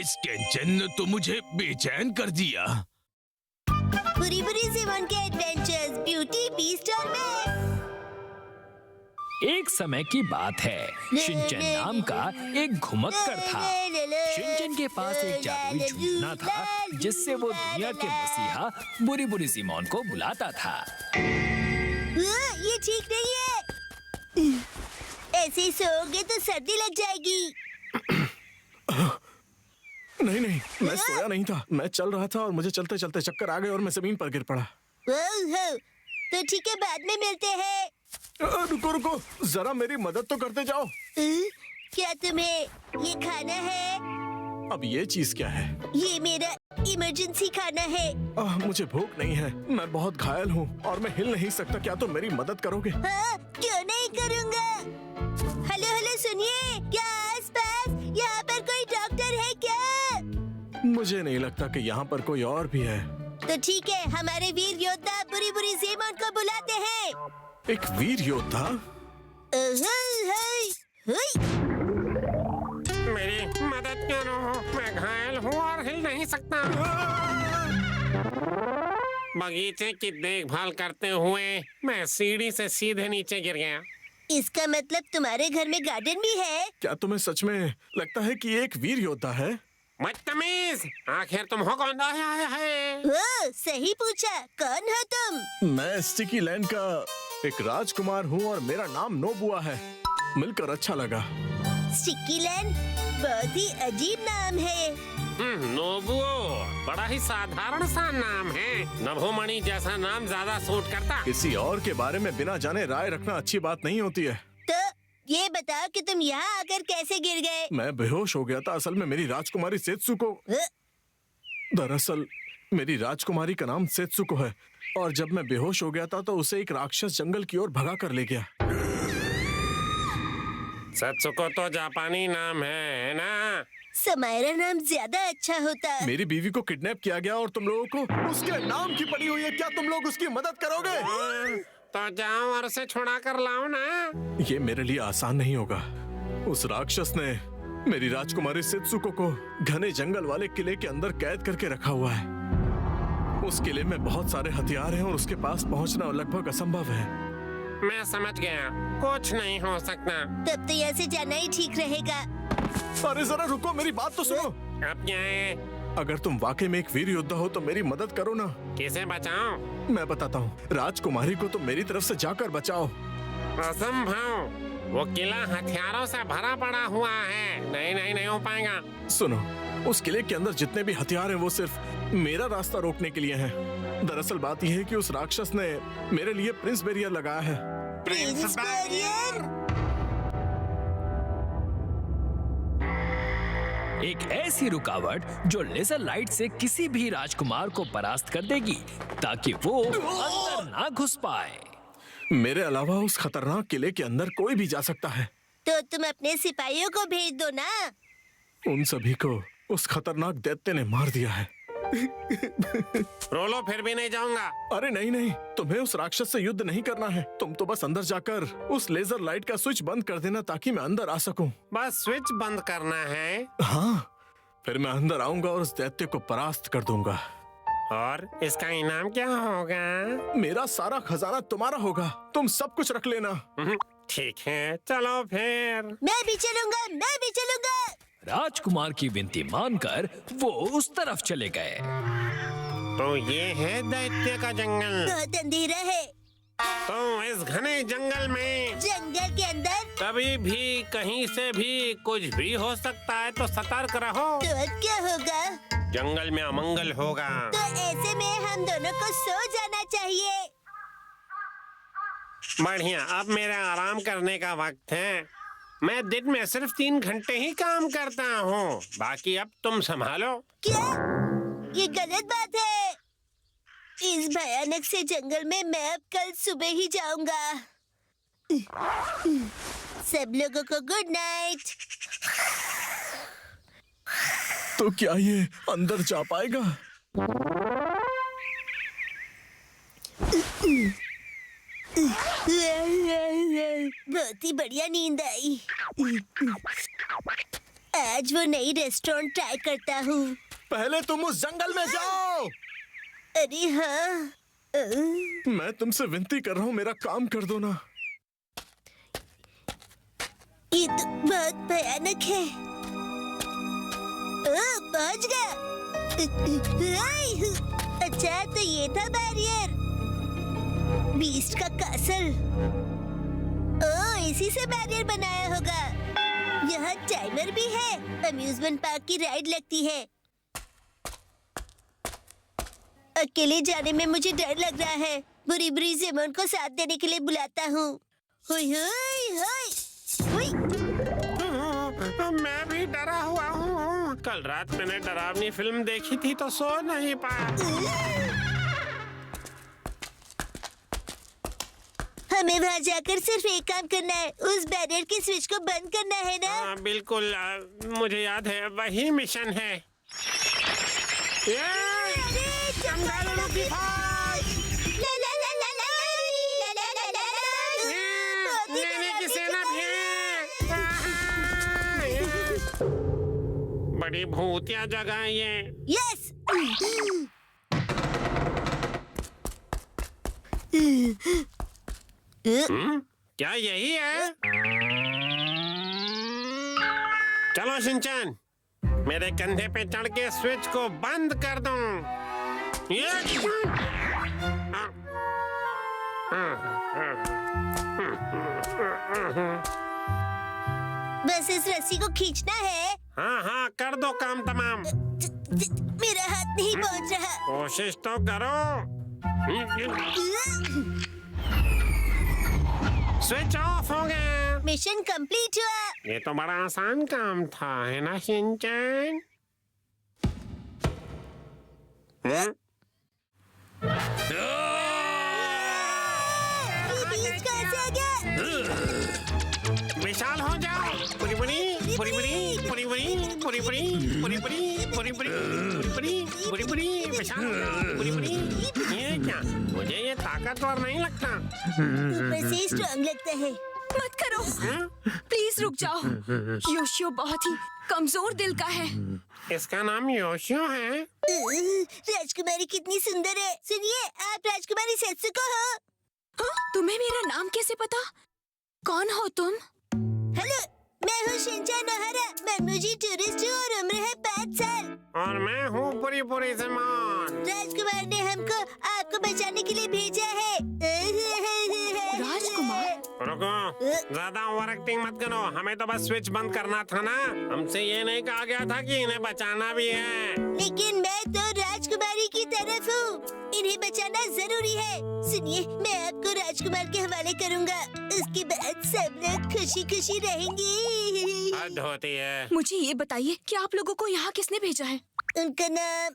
इस कैंचन ने तो मुझे बेचैन कर दिया। बुरी बुरी सिमोन के एडवेंचर्स ब्यूटी बीस्ट और मैं। एक समय की बात है, शिनचैन नाम का एक घुमक्कड़ था। शिनचैन के पास एक जादुई झुंझुना था जिससे वो दुनिया के मसीहा बुरी बुरी सिमोन को बुलाता था। ये ठीक नहीं है। ऐसे ही सोओगे तो सर्दी लग जाएगी। नहीं नहीं, मैं सोया नहीं था। मैं चल रहा था और मुझे चलते चलते चक्कर आ गए और मैं जमीन पर गिर पड़ा। ओह, तो ठीक है, बाद में मिलते हैं। रुको रुको, जरा मेरी मदद तो करते जाओ। क्या तुम्हें ये खाना है? अब ये चीज क्या है? ये मेरा इमरजेंसी खाना है। मुझे भूख नहीं है, मैं बहुत घायल हूँ और मैं हिल नहीं सकता। क्या तुम मेरी मदद करोगे? हाँ, क्यों नहीं करूँगा। हेलो हेलो, सुनिए, क्या आसपास यहाँ पर कोई डॉक्टर है क्या? मुझे नहीं लगता कि यहाँ पर कोई और भी है। तो ठीक है, हमारे वीर योद्धा बुरी बुरी सिमोन को बुलाते हैं। एक वीर योद्धा? मेरी मदद करो, मैं घायल हूँ और हिल नहीं सकता। बगीचे की देखभाल करते हुए मैं सीढ़ी से सीधे नीचे गिर गया। इसका मतलब तुम्हारे घर में गार्डन भी है? क्या तुम्हें सच में लगता है कि एक वीर योद्धा है? बदतमीज, आखिर तुम हो कौन? है। ओ, सही पूछा, कौन हो तुम? मैं स्टिकी लैंड का एक राजकुमार हूँ और मेरा नाम नोबुआ है। मिलकर अच्छा लगा। स्टिकी लैंड, बहुत ही अजीब नाम है। नोबुओ, बड़ा ही साधारण सा नाम है। नभोमणि जैसा नाम ज्यादा सूट करता। किसी और के बारे में बिना जाने राय रखना अच्छी बात नहीं होती है। तो ये बताओ कि तुम यहाँ आकर कैसे गिर गए? मैं बेहोश हो गया था। असल में मेरी राजकुमारी सेत्सुको, दरअसल मेरी राजकुमारी का नाम सेत्सुको है और जब मैं बेहोश हो गया था तो उसे एक राक्षस जंगल की ओर भगा कर ले गया। सेत्सुको तो जापानी नाम है ना? समायरा नाम ज्यादा अच्छा होता। मेरी बीवी को किडनैप किया गया और तुम लोगों को उसके नाम की पड़ी हुई है। क्या तुम लोग उसकी मदद करोगे? तो जाओ और उसे छुड़ा कर लाओ ना। ये मेरे लिए आसान नहीं होगा। उस राक्षस ने मेरी राजकुमारी सेत्सुको को घने जंगल वाले किले के अंदर कैद करके रखा हुआ है। उस किले में बहुत सारे हथियार हैं और उसके पास पहुंचना लगभग असंभव है। मैं समझ गया, कुछ नहीं हो सकता। तब तो यहाँ से जाना ही ठीक रहेगा। अरे जरा रुको, मेरी बात तो सुनो। अब क्या है? अगर तुम वाकई में एक वीर योद्धा हो तो मेरी मदद करो ना। किसे बचाओ? मैं बताता हूँ। राजकुमारी को तुम मेरी तरफ से जाकर बचाओ। असंभव, वो किला हथियारों से भरा पड़ा हुआ है। नहीं नहीं नहीं हो पाएगा। सुनो, उस किले के अंदर जितने भी हथियार हैं वो सिर्फ मेरा रास्ता रोकने के लिए हैं। दरअसल बात यह है कि उस राक्षस ने मेरे लिए प्रिंस बैरियर लगाया है। Prince barrier? एक ऐसी रुकावट जो लेजर लाइट से किसी भी राजकुमार को परास्त कर देगी ताकि वो अंदर ना घुस पाए। मेरे अलावा उस खतरनाक किले के अंदर कोई भी जा सकता है। तो तुम अपने सिपाहियों को भेज दो ना। उन सभी को उस खतरनाक दैत्य ने मार दिया है। रोलो फिर भी नहीं जाऊंगा। अरे नहीं नहीं, तुम्हें उस राक्षस से युद्ध नहीं करना है। तुम तो बस अंदर जाकर उस लेजर लाइट का स्विच बंद कर देना ताकि मैं अंदर आ सकूं। बस स्विच बंद करना है? हाँ, फिर मैं अंदर आऊंगा और उस दैत्य को परास्त कर दूंगा। और इसका इनाम क्या होगा? मेरा सारा खजाना तुम्हारा होगा, तुम सब कुछ रख लेना। ठीक है, चलो फिर। मैं भी चलूंगा, मैं भी चलूंगा। राजकुमार की विनती मानकर वो उस तरफ चले गए। तो ये है दैत्य का जंगल। बहुत अंधेरा है। तो इस घने जंगल में, जंगल के अंदर कभी भी कहीं से भी कुछ भी हो सकता है, तो सतर्क रहो। तो अब क्या होगा? जंगल में अमंगल होगा। तो ऐसे में हम दोनों को सो जाना चाहिए। बढ़िया, अब मेरा आराम करने का वक्त है। मैं दिन में सिर्फ 3 घंटे ही काम करता हूँ, बाकी अब तुम संभालो। क्या? ये गलत बात है। इस भयानक से जंगल में मैं अब कल सुबह ही जाऊंगा। सब लोगों को गुड नाइट। तो क्या ये अंदर जा पाएगा? बहुत ही बढ़िया नींद आई। आज वो नई रेस्टोरेंट ट्राई करता हूँ। पहले तुम उस जंगल में जाओ। अरे हाँ। मैं तुमसे विनती कर रहा हूँ, मेरा काम कर दो ना। ये तो बहुत भयानक है। पहुंच गया। अच्छा, तो ये था बैरियर। बीस्ट का कासल। इसी से बैरियर बनाया होगा। यहाँ टाइमर भी है। अम्यूजमेंट पार्क की राइड लगती है। अकेले जाने में मुझे डर लग रहा है। बुरी बुरी जेमोन को साथ देने के लिए बुलाता हूँ। हुई हुई हुई हुई। मैं भी डरा हुआ हूँ। कल रात मैंने डरावनी फिल्म देखी थी तो सो नहीं पाया। हमें वहाँ जाकर सिर्फ एक काम करना है, उस बैरियर की स्विच को बंद करना है ना? बिल्कुल, मुझे याद है, वही मिशन है। बड़ी भूतिया जगह है ये। यस। क्या यही है? चलो शिनचैन, मेरे कंधे पे चढ़ के स्विच को बंद कर दो। बस इस रस्सी को खींचना है। हाँ हाँ, कर दो काम तमाम। मेरा हाथ नहीं पहुंच रहा। कोशिश तो करो। स्विच ऑफ हो गया। मिशन कंप्लीट हुआ। ये तो बड़ा आसान काम था, है ना शिनचैन? बीच कैसे आ गया? विशाल हो जाओ। पुरी पुरी पुरी पुरी पुरी पुरी पुरी पुरी पुरी पुरी पुरी पुरी पुरी पुरी विशाल पुरी पुरी। ये क्या? मुझे ये ताकतवर नहीं लगता। ऊपर से स्ट्रॉन्ग लगता है। मत करो, प्लीज रुक जाओ। योशियो बहुत ही कमजोर दिल का है। इसका नाम योशियो है? राजकुमारी कितनी सुंदर है। सुनिए, आप राजकुमारी सेत्सुको हो? तुम्हें मेरा नाम कैसे पता? कौन हो तुम? हेलो, मैं हूँ शिनचैन ओहारा। मनमुजी टूरिस्ट हूँ और उम्र है 5 साल। और मैं हूँ पुरी पुरी ज़मान। राजकुमार ने हमको आपको बचाने के लिए भेजा है। राजकुमार? रुको, ज्यादा ओवर एक्टिंग मत करो। हमें तो बस स्विच बंद करना था ना। हमसे ये नहीं कहा गया था कि इन्हें बचाना भी है। लेकिन मैं तो राजकुमारी की तरफ हूँ। इन्हें बचाना जरूरी है। सुनिए, मैं आपको राजकुमार के हवाले करूँगा। उसके बाद सब लोग खुशी खुशी रहेंगे। हद होती है। मुझे ये बताइए कि आप लोगों को यहाँ किसने भेजा है? उनका नाम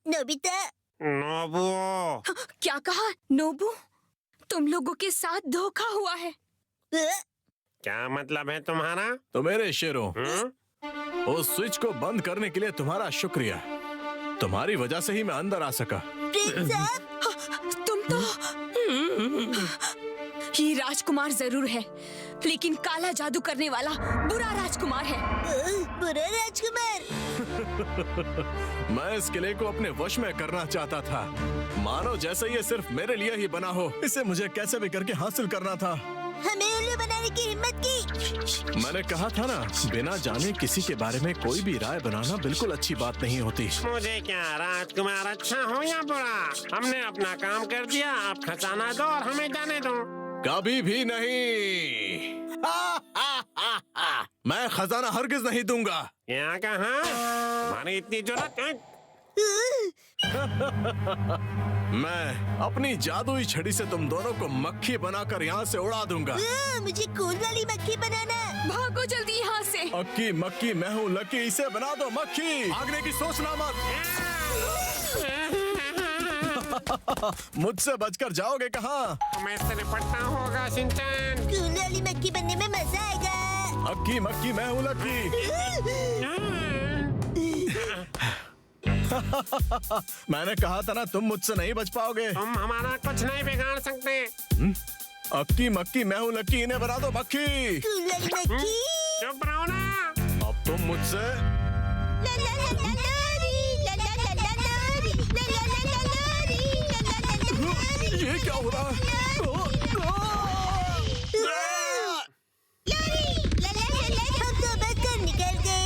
नोबिता। नोबुओ। क्या कहा? नोबू? तुम लोगों के साथ धोखा हुआ है। क्या मतलब है तुम्हारा? तो मेरे शेरों, उस स्विच को बंद करने के लिए तुम्हारा शुक्रिया। तुम्हारी वजह से ही मैं अंदर आ सका। तुम तो ये राजकुमार जरूर है, लेकिन काला जादू करने वाला बुरा राजकुमार है। बुरा राजकुमार? मैं इस किले को अपने वश में करना चाहता था। मानो जैसे ये सिर्फ मेरे लिए ही बना हो। इसे मुझे कैसे भी करके हासिल करना था। हमें उल्लू बनाने की हिम्मत की। मैंने कहा था ना, बिना जाने किसी के बारे में कोई भी राय बनाना बिल्कुल अच्छी बात नहीं होती। मुझे क्या, राजकुमार अच्छा हो या बुरा, हमने अपना काम कर दिया। आप खजाना दो और हमें जाने दो। कभी भी नहीं। मैं खजाना हरगिज नहीं दूंगा। यहाँ कहाँ? हमारी इतनी जरूरत है? मैं अपनी जादुई छड़ी से तुम दोनों को मक्खी बनाकर यहाँ से उड़ा दूंगा। मुझे कूल वाली मक्खी बनाना। भागो जल्दी यहाँ से। अक्की मक्की मैं हूँ लकी, इसे बना दो मक्खी। भागने की सोचना मत। मुझसे बचकर जाओगे कहाँ? हमें इससे निपटना होगा शिनचैन। कूल वाली मक्खी बनने में मजा आएगा। अक्की मक्की मैं हूँ लकी। मैंने कहा था ना, तुम मुझसे नहीं बच पाओगे। तुम हमारा कुछ नहीं बिगाड़ सकते। अक्की मक्की मैं हूँ लकी, इन्हें बना दो मक्खी। कूल वाली मक्खी। चुप रहो ना। अब तुम मुझसे ये क्या हो रहा है? हम तो बचकर निकल गए।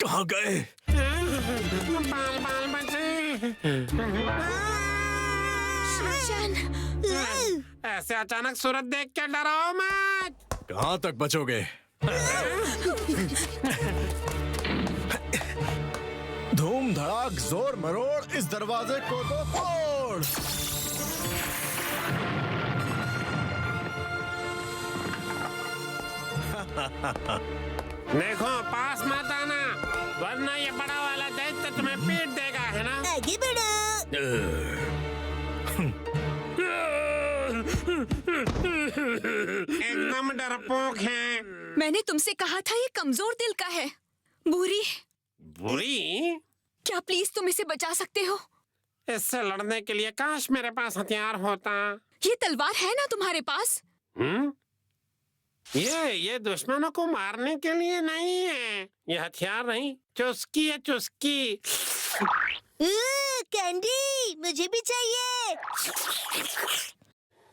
कहाँ गए? बाल बाल बचे। ऐसे अचानक सूरत देख के डराओ मत। कहाँ तक बचोगे? धूम धड़ाक जोर मरोड़, इस दरवाजे को तो तोड़। देखो पास मत आना, वरना ये बड़ा वाला दैत्य तुम्हें पीट देगा, है ना? आगे बढ़ो। एकदम डरपोक है। मैंने तुमसे कहा था ये कमजोर दिल का है। बुरी। बुरी? क्या प्लीज तुम इसे बचा सकते हो? इससे लड़ने के लिए काश मेरे पास हथियार होता। ये तलवार है ना तुम्हारे पास? ये दुश्मनों को मारने के लिए नहीं है। ये हथियार नहीं, चुस्की है, चुस्की। कैंडी, मुझे भी चाहिए।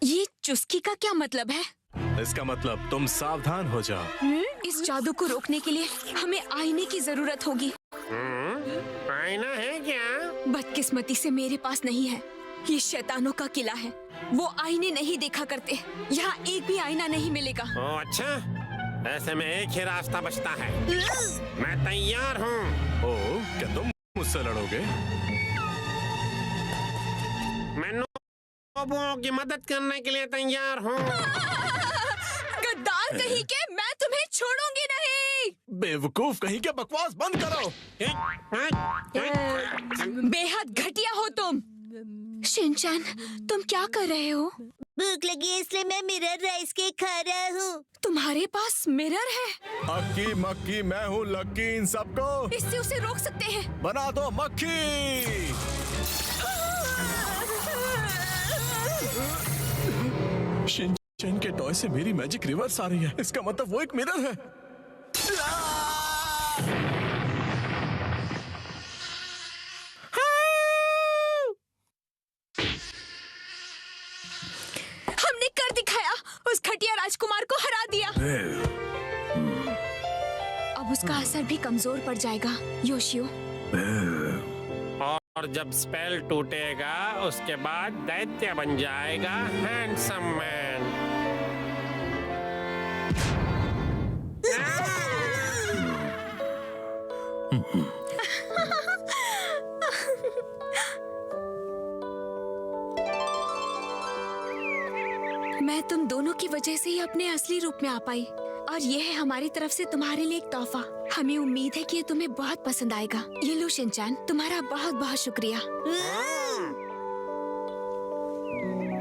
ये चुस्की का क्या मतलब है? इसका मतलब तुम सावधान हो जाओ। इस जादू को रोकने के लिए हमें आईने की जरूरत होगी। आईना है क्या? बदकिस्मती से मेरे पास नहीं है। ये शैतानों का किला है, वो आईने नहीं देखा करते। यहाँ एक भी आईना नहीं मिलेगा। ओ अच्छा, ऐसे में एक ही रास्ता बचता है। मैं तैयार हूँ। ओ, क्या तुम मुझसे लड़ोगे? मैं नोबुओं की मदद करने के लिए तैयार हूँ। गद्दार कहीं के, मैं तुम्हें छोड़ूंगी नहीं। बेवकूफ कहीं के, बकवास बंद करो। बेहद घटिया हो तुम। शिनचैन, तुम क्या कर रहे हो? भूख लगी है इसलिए मैं मिरर राइस केक खा रहा हूँ। तुम्हारे पास मिरर है? अक्की मक्की मैं हूँ लकी, इन सबको इससे उसे रोक सकते हैं। बना दो मक्खी। शिनचैन के टॉय से मेरी मैजिक रिवर्स आ रही है। इसका मतलब वो एक मिरर है। हमने कर दिखाया, उस घटिया राजकुमार को हरा दिया। अब उसका असर भी कमजोर पड़ जाएगा, योशियो। और जब स्पेल टूटेगा, उसके बाद दैत्य बन जाएगा हैंडसम मैन। वजह से ही अपने असली रूप में आ पाई। और ये है हमारी तरफ से तुम्हारे लिए एक तोहफा। हमें उम्मीद है कि ये तुम्हें बहुत पसंद आएगा। ये लो शिनचैन, तुम्हारा बहुत बहुत शुक्रिया।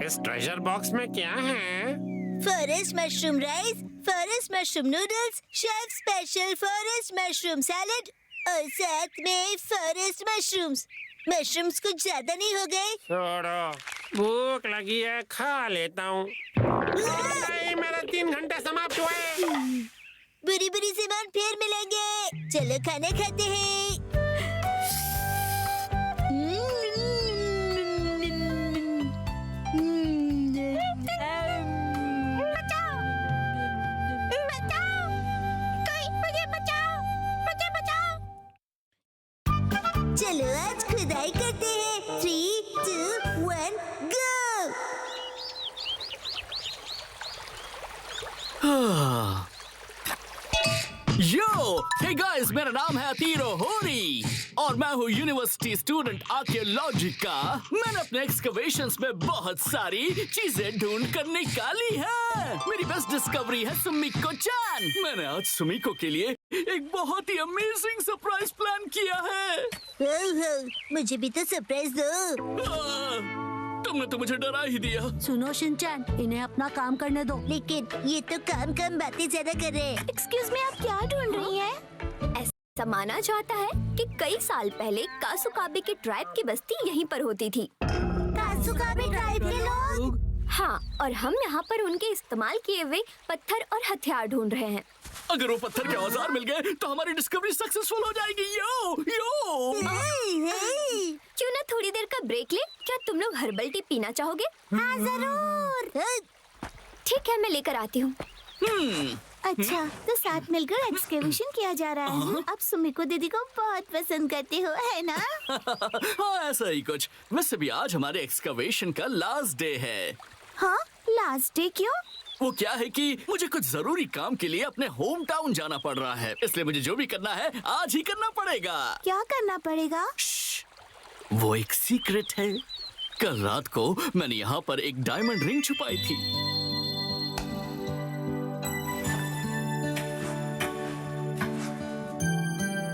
इस ट्रेजर बॉक्स में क्या है? Forest mushroom rice, forest mushroom noodles, chef special forest mushroom salad और साथ में फॉरेस्ट मशरूम्स। मशरूम्स कुछ ज्यादा नहीं हो गए? छोड़ो, भूख लगी है, खा लेता हूँ। नहीं, मेरा 3 घंटे समाप्त हुए। बुरी बुरी सामान फिर मिलेंगे। चलो खाना खाते हैं। चलो आज खुदाई करते हैं। 3, 2, 1 गो। यो, हे गाइस, मेरा नाम है अतीरो होरी और मैं हूँ यूनिवर्सिटी स्टूडेंट आर्कियोलॉजी का। मैंने अपने एक्सकवेशंस में बहुत सारी चीजें ढूंढ कर निकाली है। मेरी बेस्ट डिस्कवरी है सुमिको चान। मैंने आज सुमिको के लिए एक बहुत ही अमेजिंग सरप्राइज प्लान किया है। मुझे भी तो सरप्राइज दो। तुमने तो मुझे डरा ही दिया। सुनो शिनचैन, इन्हें अपना काम करने दो। लेकिन ये तो काम कम बातें ज्यादा कर रहे हैं। एक्सक्यूज मी, आप क्या ढूंढ रही हैं? ऐसा माना जाता है कि कई साल पहले कासुकाबे के ट्राइब की बस्ती यहीं पर होती थी। कासुकाबे ट्राइब के लोग? हाँ, और हम यहाँ पर उनके इस्तेमाल किए हुए पत्थर और हथियार ढूंढ रहे हैं। अगर वो पत्थर के औजार मिल गए तो हमारी डिस्कवरी सक्सेसफुल हो जाएगी। यो यो। क्यों ना थोड़ी देर का ब्रेक ले? क्या तुम लोग हर्बल टी पीना चाहोगे? हाँ जरूर। ठीक है, मैं लेकर आती हूँ। अच्छा, तो साथ मिलकर एक्सकेवेशन किया जा रहा है। आप सुमिको दीदी को बहुत पसंद करते हो, है ना? हाँ, ऐसा ही कुछ। वैसे भी आज हमारे एक्सकवेशन का लास्ट डे है। हाँ, लास्ट डे क्यों? वो क्या है कि मुझे कुछ जरूरी काम के लिए अपने होम टाउन जाना पड़ रहा है, इसलिए मुझे जो भी करना है आज ही करना पड़ेगा। क्या करना पड़ेगा? वो एक सीक्रेट है। कल रात को मैंने यहाँ पर एक डायमंड रिंग छुपाई थी।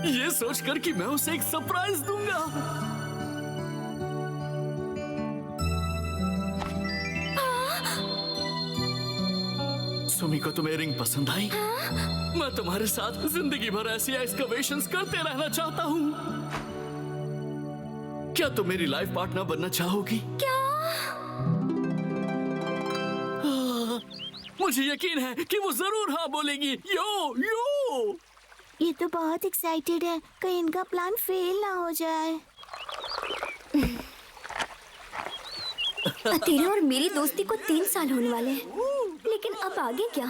ये सोचकर कि मैं उसे एक सरप्राइज दूंगा। सुमी को तुम्हें रिंग पसंद आई? मैं तुम्हारे साथ जिंदगी भर ऐसी एक्सकवेशंस करते रहना चाहता हूँ। क्या तुम मेरी लाइफ पार्टनर बनना चाहोगी? क्या? मुझे यकीन है कि वो जरूर हाँ बोलेगी। यो यो। ये तो बहुत एक्साइटेड है, कहीं इनका प्लान फेल ना हो जाए। तेरे और मेरी दोस्ती को 3 साल होने वाले हैं, लेकिन अब आगे क्या?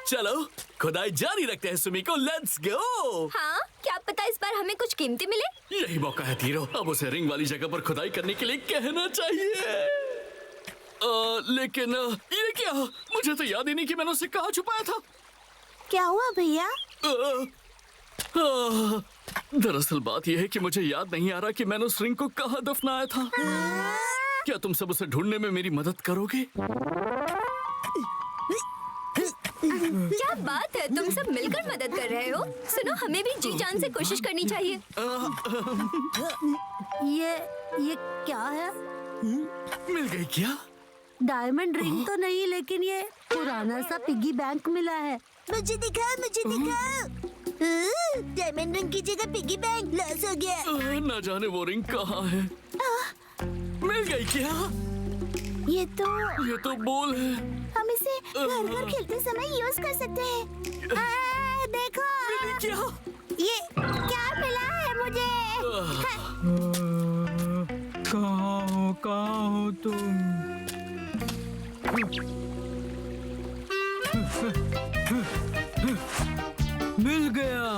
चलो खुदाई जारी रखते हैं सुमिको, लेट्स गो। हाँ, क्या पता इस बार हमें कुछ कीमती मिले। यही मौका है तीरो, अब उसे रिंग वाली जगह पर खुदाई करने के लिए कहना चाहिए। लेकिन ये क्या? मुझे तो याद ही नहीं कि मैंने उसे कहाँ छुपाया था। क्या हुआ भैया? दरअसल बात यह है कि मुझे याद नहीं आ रहा कि मैंने उस रिंग को कहाँ दफनाया था। क्या तुम सब उसे ढूंढने में मेरी मदद करोगे? क्या बात है, तुम सब मिलकर मदद कर रहे हो। सुनो, हमें भी जी जान से कोशिश करनी चाहिए। ये क्या है? मिल गई क्या? डायमंड रिंग तो नहीं, लेकिन ये पुराना सा पिगी बैंक मिला है। मुझे दिखाओ, मुझे दिखाओ। डायमंड रिंग की जगह पिगी बैंक लॉस हो गया। न जाने वो रिंग कहाँ है। मिल गई क्या? ये तो बोल है। हम इसे घर घर खेलते समय यूज कर सकते हैं। देखो क्या? ये क्या मिला है मुझे? कहाँ हो तुम? मिल गया।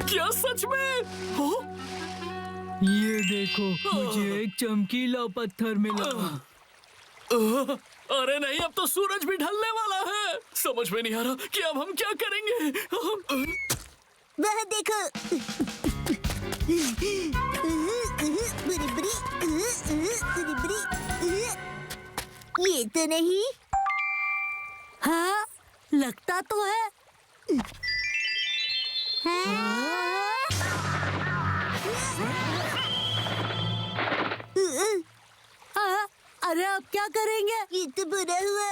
क्या सच में? हो? ये देखो, मुझे एक चमकीला पत्थर मिला। अरे नहीं, अब तो सूरज भी ढलने वाला है। समझ में नहीं आ रहा कि अब हम क्या करेंगे। वह देखो। ये तो नहीं। हाँ, लगता तो है। हाँ, अरे अब क्या करेंगे? ये तो बुरा हुआ।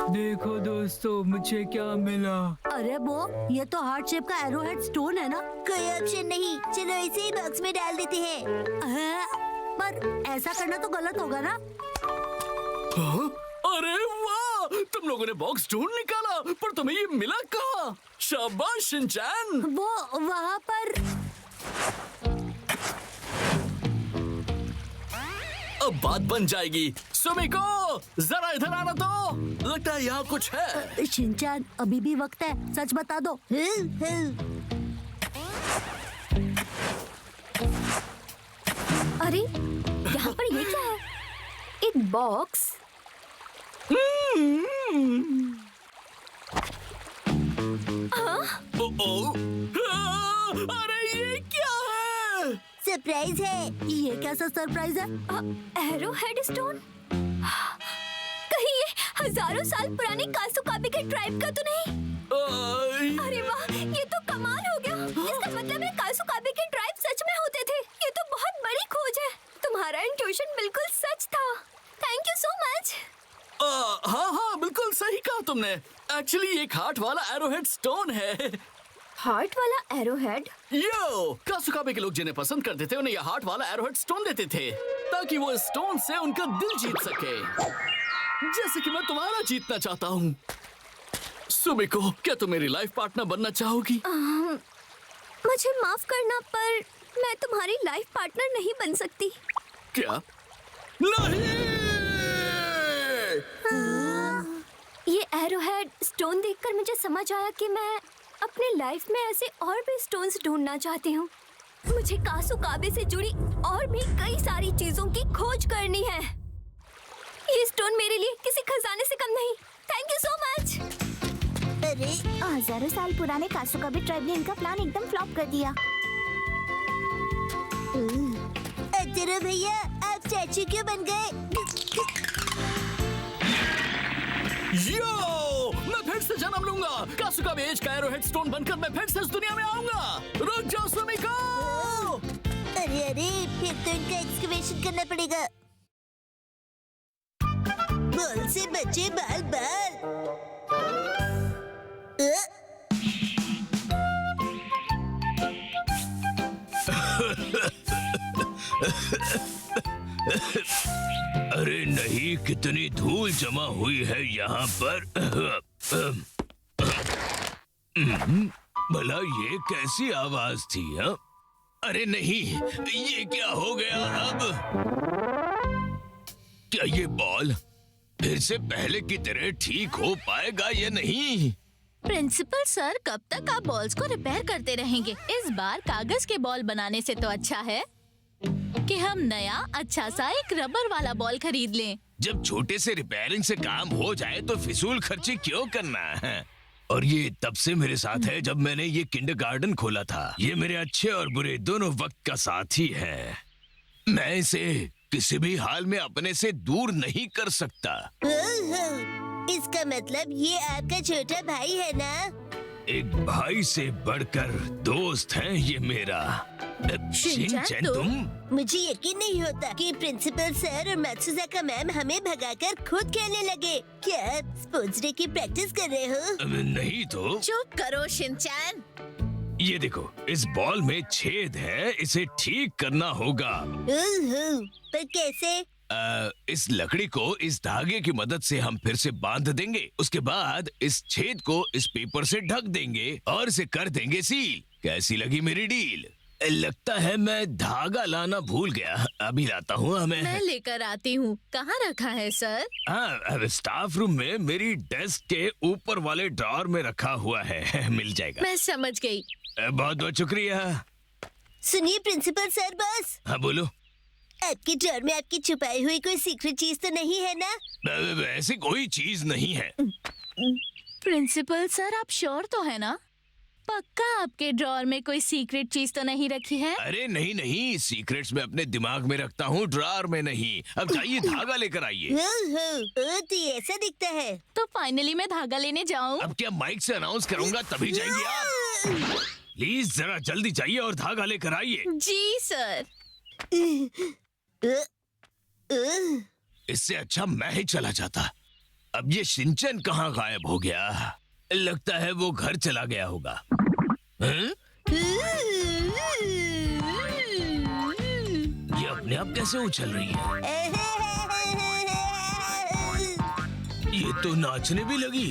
देखो दोस्तों, मुझे क्या मिला। अरे वो, ये तो हार्ट शेप का एरोहेड स्टोन है ना? कोई ऑप्शन नहीं, चलो इसे ही बॉक्स में डाल देते हैं। पर ऐसा करना तो गलत होगा ना? हाँ? अरे वाह, तुम लोगों ने बॉक्स ढूंढ निकाला, पर तुम्हें ये मिला कहाँ? शाबाश शिनचैन। वो वहाँ पर। अब बात बन जाएगी। सुमिको, जरा इधर आना तो। लगता है यहाँ कुछ है। शिनचैन, अभी भी वक्त है, सच बता दो। अरे यहाँ पर ये क्या है? एक बॉक्स। अरे ये क्या है? सरप्राइज है। ये कैसा सरप्राइज है? Arrow head stone? कहीं ये हजारों साल पुरानी कासुकाबे के ट्राइब का तो नहीं? अरे वाह, ये तो कमाल हो गया। इसका मतलब है कासुकाबे के ट्राइब सच में होते थे। ये तो बहुत बड़ी खोज है। तुम्हारा इंट्यूशन बिल्कुल सच था। Thank you so much. हाँ हाँ, बिल्कुल सही कहा तुमने। एक्चुअली एक हार्ट वाला एरोहेड स्टोन है। हार्ट वाला एरोहेड? यो, कासुकाबे के लोग जिन्हें पसंद करते थे उन्हें यह हार्ट वाला एरोहेड स्टोन देते थे, ताकि वो स्टोन से उनका दिल जीत सके, जैसे कि मैं तुम्हारा जीतना चाहता हूँ। सुमिको, क्या तुम मेरी लाइफ पार्टनर बनना चाहोगी? मुझे माफ करना, पर मैं तुम्हारी लाइफ पार्टनर नहीं बन सकती। क्या? नहीं! ये एरोहेड स्टोन देखकर मुझे समझ आया कि मैं अपने लाइफ में ऐसे और भी स्टोन्स ढूंढना चाहती हूँ। मुझे कासुकाबे से जुड़ी और भी कई सारी चीजों की खोज करनी है। ये स्टोन मेरे लिए किसी खजाने से कम नहीं। Thank you so much. अरे, हजारों साल पुराने कासुकाबे ट्राइब ने इनका प्लान एकदम फ्लॉप कर दिया। अरे भैया, आप स्टैचू क्यों बन गए? यो, मैं फिर से जन्म लूंगा। कासुकाबे एज का एरोहेड स्टोन बनकर मैं फिर से इस दुनिया में आऊंगा। रुक जाओ सुमिको। अरे अरे, फिर तो इनका एक्सकवेशन करना पड़ेगा। बॉल से बचे बाल बाल। अरे नहीं, कितनी धूल जमा हुई है यहाँ पर। भला ये कैसी आवाज थी? हा? अरे नहीं, ये क्या हो गया अब? क्या ये बॉल फिर से पहले की तरह ठीक हो पाएगा या नहीं? प्रिंसिपल सर, कब तक आप बॉल्स को रिपेयर करते रहेंगे? इस बार कागज के बॉल बनाने से तो अच्छा है कि हम नया अच्छा सा एक रबर वाला बॉल खरीद लें। जब छोटे से रिपेयरिंग से काम हो जाए तो फिजूल खर्ची क्यों करना है? और ये तब से मेरे साथ है जब मैंने ये किंडरगार्टन खोला था। ये मेरे अच्छे और बुरे दोनों वक्त का साथी है। मैं इसे किसी भी हाल में अपने से दूर नहीं कर सकता। इसका मतलब ये आपका छोटा भाई है ना? एक भाई से बढ़कर दोस्त है ये मेरा। शिनचैन, तुम? मुझे यकीन नहीं होता कि प्रिंसिपल सर और मात्सुजाका मैम हमें भगाकर खुद खेलने लगे। क्या आप स्पोर्ट्स डे की प्रैक्टिस कर रहे हो? नहीं तो। चुप करो शिनचैन। ये देखो, इस बॉल में छेद है, इसे ठीक करना होगा। पर कैसे? इस लकड़ी को इस धागे की मदद से हम फिर से बांध देंगे। उसके बाद इस छेद को इस पेपर से ढक देंगे और इसे कर देंगे सील। कैसी लगी मेरी डील? लगता है मैं धागा लाना भूल गया। अभी लाता हूँ। मैं लेकर आती हूँ। कहाँ रखा है सर? हाँ, स्टाफ रूम में मेरी डेस्क के ऊपर वाले ड्रॉअर में रखा हुआ है। मिल जाएगा। मैं समझ गई। बहुत बहुत शुक्रिया। सुनिए प्रिंसिपल सर, बस। हाँ बोलो। आपके ड्रॉअर में आपकी छुपाई हुई कोई सीक्रेट चीज तो नहीं है ना? ऐसी कोई चीज नहीं है। प्रिंसिपल सर, आप श्योर तो है ना? पक्का आपके ड्रॉअर में कोई सीक्रेट चीज तो नहीं रखी है? अरे नहीं नहीं, सीक्रेट्स में अपने दिमाग में रखता हूँ, ड्रॉअर में नहीं। अब जाइए धागा लेकर आइए। तो ऐसा दिखता है। तो फाइनली मैं धागा लेने जाऊँ? अब क्या माइक से अनाउंस करूँगा तभी जाएंगे आप? प्लीज जरा जल्दी जाइए और धागा लेकर आइए। जी सर। इससे अच्छा मैं ही चला जाता। अब ये शिनचैन कहाँ गायब हो गया? लगता है वो घर चला गया होगा। हैं? ये अपने आप कैसे उछल रही है? ये तो नाचने भी लगी।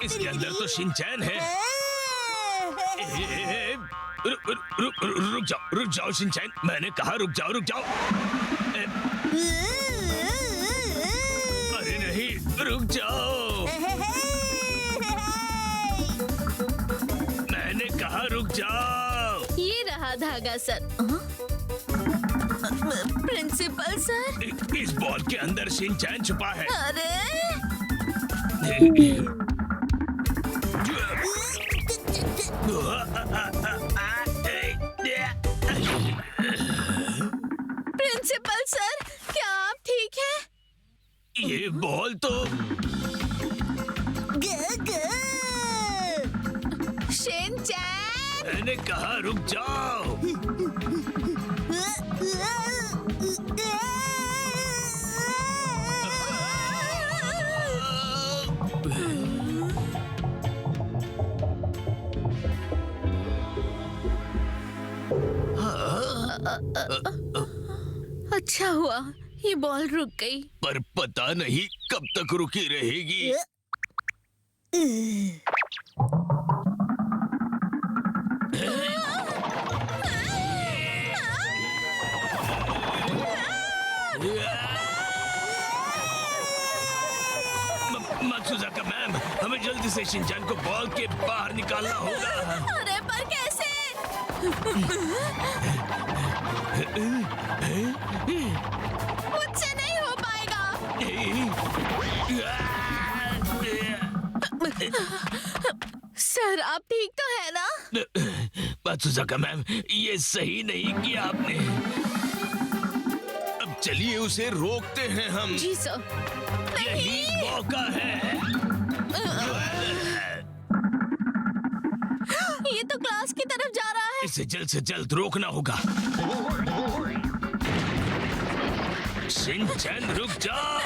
इसके अंदर तो शिनचैन है। रुक जाओ शिनचैन, मैंने कहा रुक जाओ रुक जाओ। अरे नहीं, रुक जाओ। मैंने कहा रुक जाओ। ये रहा धागा सर। प्रिंसिपल सर, इस बॉल के अंदर शिनचैन छुपा है। अरे प्रिंसिपल सर, क्या आप ठीक हैं? ये बॉल तो शिनचैन, मैंने कहा रुक जाओ। अच्छा हुआ ये बॉल रुक गई। पर पता नहीं कब तक रुकी रहेगी। मात्सुजाका मैम, हमें जल्दी से शिनचैन को बॉल के बाहर निकालना होगा। अरे पर कैसे? मुझसे नहीं हो पाएगा। सर आप ठीक तो है ना? मात्सुजाका मैम, ये सही नहीं किया आपने। अब चलिए उसे रोकते हैं हम। जी सर। यही मौका है। ये तो क्लास की तरफ जा रहा है। इसे जल्द से जल्द रोकना होगा। शिनचैन रुक जाओ।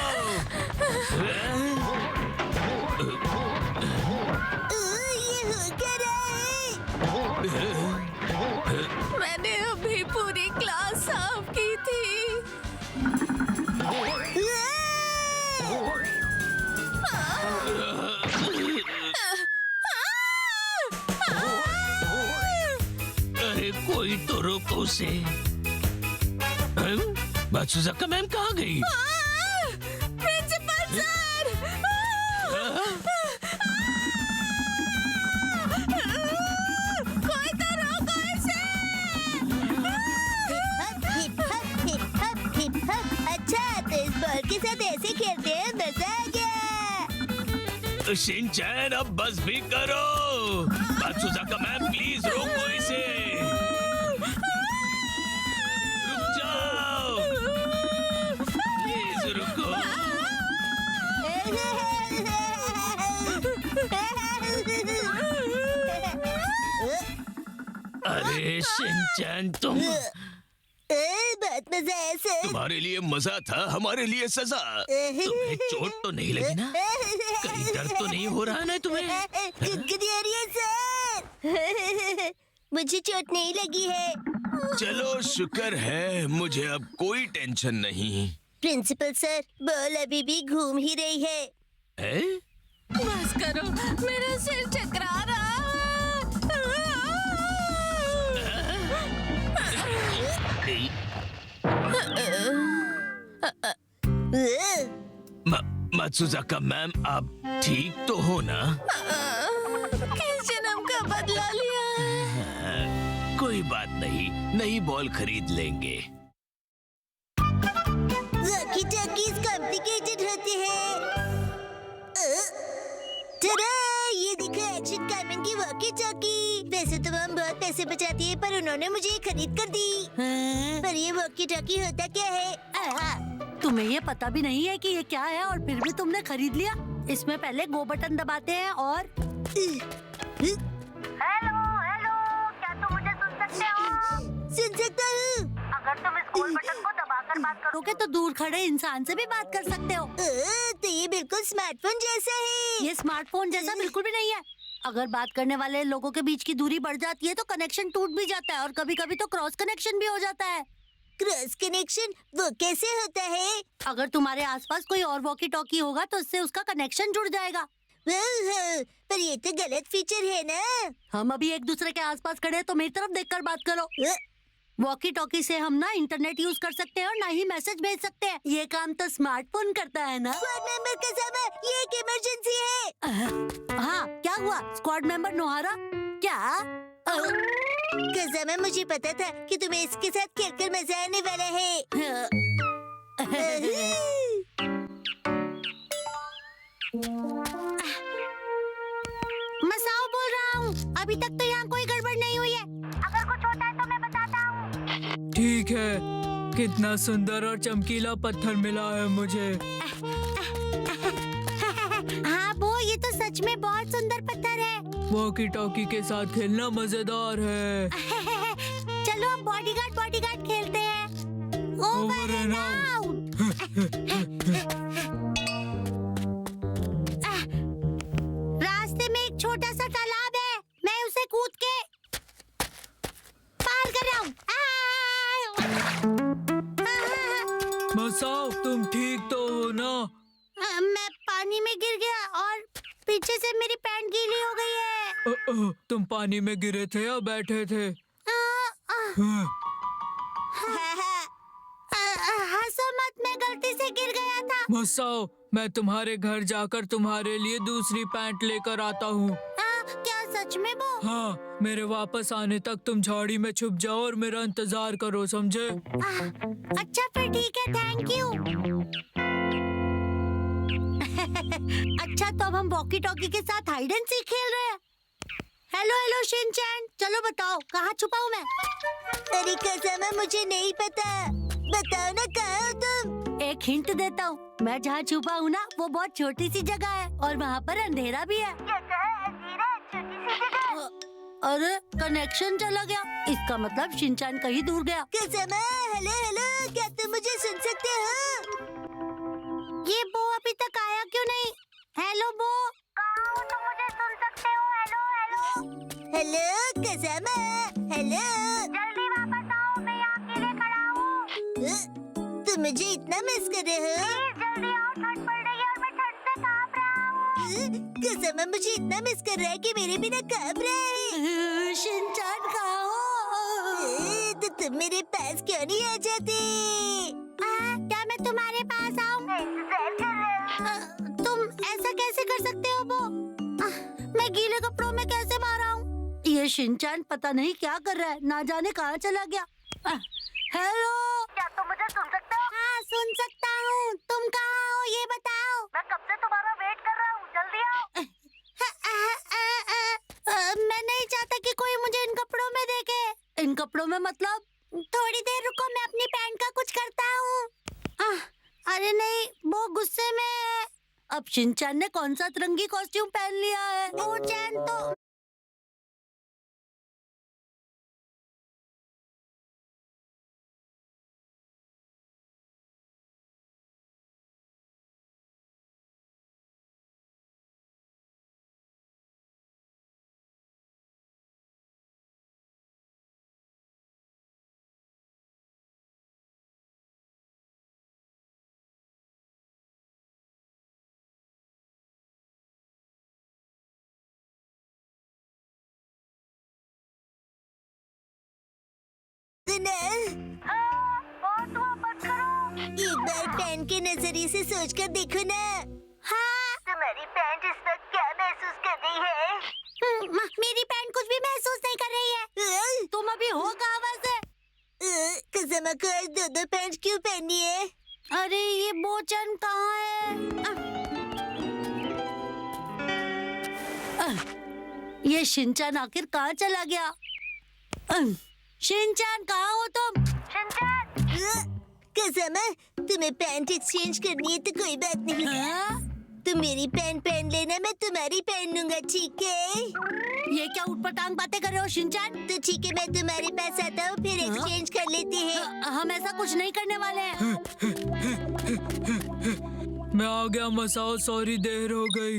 मैंने अभी पूरी क्लास साफ की थी। अरे कोई तो रोको उसे। मात्सुजाका मैम कहाँ गई? प्रिंसिपल सर, कोई तो रोको इसे। अच्छा, तो इस बॉल के साथ ऐसे खेलते हैं, मजा आ गया। शिनचैन अब बस भी करो। मात्सुजाका मैम प्लीज रोको इसे। रुक जाओ, प्लीज रुको। अरे शिनचैन तुम, बहुत मजा आया सर। तुम्हारे लिए मजा था, हमारे लिए सजा। तुम्हें चोट तो नहीं लगी ना? कहीं दर्द तो नहीं हो रहा ना तुम्हें? सर, मुझे चोट नहीं लगी है। चलो शुक्र है, मुझे अब कोई टेंशन नहीं। प्रिंसिपल सर, बॉल अभी भी घूम ही रही है। बस करो, मेरा सिर चकरा रहा है। मात्सुजाका मैम, आप ठीक तो हो ना? किस जन्म का बदला लिया है? कोई बात नहीं, नई बॉल खरीद लेंगे। वॉकी टॉकीज कॉम्प्लिकेटेड होते हैं। tada! ये देखो एक्शन कार्मेन की वॉकी टॉकी। वैसे तो हम बहुत पैसे बचाती है, पर उन्होंने मुझे ये खरीद कर दी। पर ये वॉकी टॉकी होता क्या है? तुम्हें ये पता भी नहीं है कि ये क्या है और फिर भी तुमने खरीद लिया। इसमें पहले गो बटन दबाते हैं और हेलो हेलो, क्या तुम मुझे सुन सकते हो? सुन सकता हूँ। अगर तुम इस गोल बटन को दबाकर बात करोगे तो दूर खड़े इंसान से भी बात कर सकते हो। तो ये बिल्कुल स्मार्टफोन जैसा है। ये स्मार्टफोन जैसा बिल्कुल भी नहीं है। अगर बात करने वाले लोगों के बीच की दूरी बढ़ जाती है तो कनेक्शन टूट भी जाता है और कभी-कभी तो क्रॉस कनेक्शन भी हो जाता है। क्रॉस कनेक्शन वो कैसे होता है? अगर तुम्हारे आसपास कोई और वॉकी टॉकी होगा तो उससे उसका कनेक्शन जुड़ जाएगा। पर ये तो गलत फीचर है ना। हम अभी एक दूसरे के आसपास खड़े हैं तो मेरी तरफ देखकर बात करो। वॉकी टॉकी से हम ना इंटरनेट यूज कर सकते हैं और ना ही मैसेज भेज सकते हैं। ये काम तो स्मार्टफोन करता है ना। स्क्वाड मेंबर कसम, ये एक इमरजेंसी है। हाँ, क्या हुआ? स्क्वाड मेंबर नोहारा क्या? कसम, मुझे पता था कि तुम्हें इसके साथ खेलकर मजा आने वाला है। मसाओ बोल रहा हूँ। अभी तक तो यहाँ कोई गड़बड़ नहीं हुई है। अगर कुछ होता है तो मैं बताता हूँ। ठीक है, कितना सुंदर और चमकीला पत्थर मिला है मुझे। हाँ वो, ये तो सच में बहुत सुंदर पत्थर है। वॉकी टॉकी के साथ खेलना मजेदार है। चलो हम बॉडीगार्ड खेलते हैं। Over and out. रास्ते में एक छोटा सा तालाब है, मैं उसे कूद के पार कर रहा हूँ। मसाओ, तुम ठीक तो हो ना? मैं पानी में गिर गया और पीछे से मेरी पैंट गीली हो गई है। तुम पानी में गिरे थे या बैठे थे? हंसो मत, मैं गलती से गिर गया था। मसाओ, मैं तुम्हारे घर जाकर तुम्हारे लिए दूसरी पैंट लेकर आता हूँ। क्या सच में वो? हाँ, मेरे वापस आने तक तुम झाड़ी में छुप जाओ और मेरा इंतजार करो, समझे? अच्छा फिर ठीक है, थैंक यू। अच्छा, तो अब हम वॉकी टॉकी के साथ हाइड एंड सीक खेल रहे हैं। हेलो शिनचैन, चलो बताओ कहाँ छुपा हूँ मैं? अरे कसम, मुझे नहीं पता। बताओ ना, कहाँ हो तुम? एक हिंट देता हूँ, मैं जहाँ छुपा हूँ ना वो बहुत छोटी सी जगह है और वहाँ पर अंधेरा भी है। अरे कनेक्शन चला गया, इसका मतलब शिनचैन कहीं दूर गया। कसम, हेलो, क्या तुम मुझे सुन सकते हो? ये बो अभी तक आया क्यों नहीं? हेलो बो, कहाँ हो तुम? मुझे सुन सकते हो? हेलो कसम, हेलो, जल्दी वापस आओ, मैं यहाँ अकेले खड़ा हूँ। तुम मुझे इतना मिस कर रहे हो? जल्दी आओ, ठंड पड़ रही है और मैं ठंड से कांप रहा हूँ। कसम, मुझे इतना मिस कर रहा है कि मेरे बिना कांप रहा है। शिनचैन कहाँ हो? तो तुम मेरे पास क्यों नहीं आ जाते? क्या मैं तुम्हारे पास आऊँ? तुम ऐसा कैसे कर सकते हो बो? मैं गीले कपड़ों में कैसे बाहर आऊँ? ये शिनचैन पता नहीं क्या कर रहा है, ना जाने कहाँ चला गया। हेलो, क्या तुम मुझे सुन सकते हो? हाँ सुन सकता हूँ, तुम कहाँ हो ये बताओ। मैं कब से तुम्हारा वेट कर रहा हूँ, जल्दी आओ। मैं नहीं चाहता कि कोई मुझे इन कपड़ों में देखे। इन कपड़ों में मतलब? थोड़ी देर रुको, मैं अपनी पैंट का कुछ करता हूँ। अरे नहीं, वो गुस्से में है। अब शिनचैन ने कौन सा तिरंगी कॉस्ट्यूम पहन लिया है? वो चैन तो एक बार पैंट के नजरिए से सोचकर देखो ना। हाँ, तुम्हारी पैंट इस वक्त क्या महसूस कर रही है? मेरी पैंट कुछ भी महसूस नहीं कर रही है। तुम अभी हो कहाँ वैसे? कसम को आज दो पैंट क्यों पहनी है? अरे ये बोचन कहाँ है? ये शिनचान आखिर कहाँ चला गया? शिनचान कहाँ हो तुम? कसम है, तुम्हें पैंट एक्सचेंज करनी है तो कोई बात नहीं। तुम मेरी पैंट पहन लेना, मैं तुम्हारी पहन लूंगा, ठीक है? ये क्या ऊटपटांग बातें कर रहे हो शिनचान? तो ठीक है, मैं तुम्हारे पास आता हूँ, फिर एक्सचेंज कर लेते हैं। हम ऐसा कुछ नहीं करने वाले हैं। मैं आ गया मसाओ, सॉरी देर हो गई।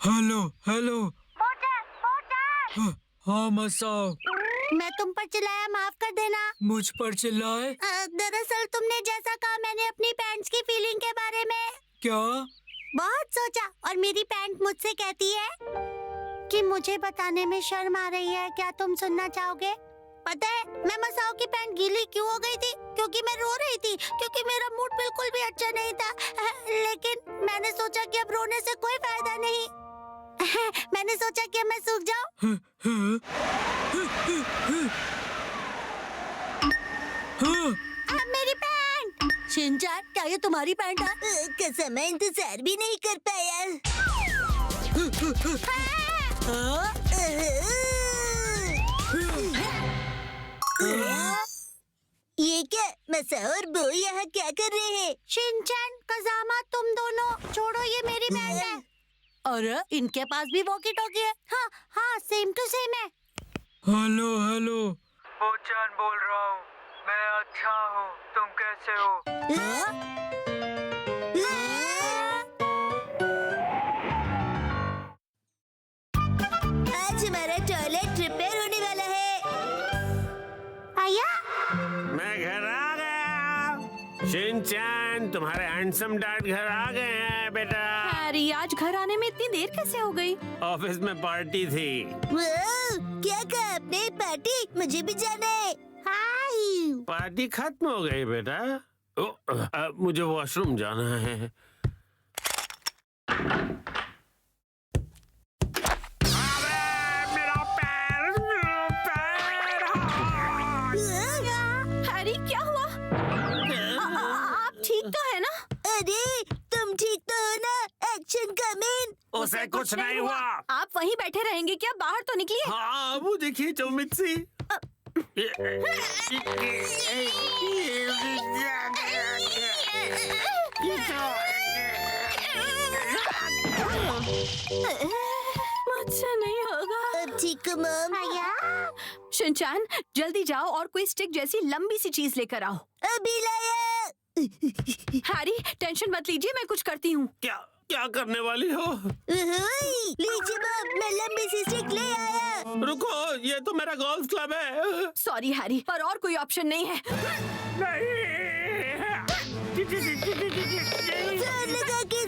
Hello hello. हाँ मसाओ। मैं तुम पर चिल्लाया, माफ कर देना। मुझ पर चिल्लाए? दरअसल तुमने जैसा कहा, मैंने अपनी पैंट्स की फीलिंग के बारे में क्या? बहुत सोचा और मेरी पैंट मुझसे कहती है कि मुझे बताने में शर्म आ रही है। क्या तुम सुनना चाहोगे? पता है मैं मसाओ की पैंट गीली क्यों हो गई थी? क्योंकि मैं रो रही थी, क्योंकि मेरा मूड बिल्कुल भी अच्छा नहीं था। लेकिन मैंने सोचा कि अब रोने से कोई फायदा नहीं। मैंने सोचा कि मैं सूख जाऊं। अब मेरी पैंट। शिनचान, क्या ये तुम्हारी पैंट है? कसम है, इंतजार भी नहीं कर पाया। ये क्या? मसाओ और बो यहाँ क्या कर रहे हैं? शिनचान, कज़ामा, तुम दोनों छोड़ो, ये मेरी बैंड है। अरे इनके पास भी वॉकी टॉकी है। हाँ हाँ, सेम टू सेम है। Hello hello. बोचान बोल रहा हूँ, मैं अच्छा हूँ, तुम कैसे हो? आज हमारा टॉयलेट रिपेयर होने वाला है। आया? मैं घर आ गया। शिनचैन, तुम्हारे हैंडसम डैड घर आ गए हैं बेटा। हैरी, आज घर आने में इतनी देर कैसे हो गई? ऑफिस में पार्टी थी। क्या कहा आपने? पार्टी? मुझे भी जाना है। हाय। पार्टी खत्म हो गई बेटा। मुझे वॉशरूम जाना है। हैरी, क्या हुआ? आप ठीक तो है ना? अरे तुम ठीक तो हो ना? Action coming. उसे कुछ नहीं हुआ। आप वहीं बैठे रहेंगे क्या? बाहर तो निकलिए। हाँ, वो देखिए चौमित्सी। मुझसे नहीं होगा। अब ठीक हो मॉम? शिनचान, जल्दी जाओ और कोई स्टिक जैसी लंबी सी चीज लेकर आओ। अभी लाया। हैरी, टेंशन मत लीजिए, मैं कुछ करती हूँ। क्या क्या करने वाली हो? लीजिए मॉम, मैं लंबी सी स्टिक ले आया। रुको, ये तो मेरा गोल्फ क्लब है। सॉरी हैरी, पर और कोई ऑप्शन नहीं है। जोर लगा के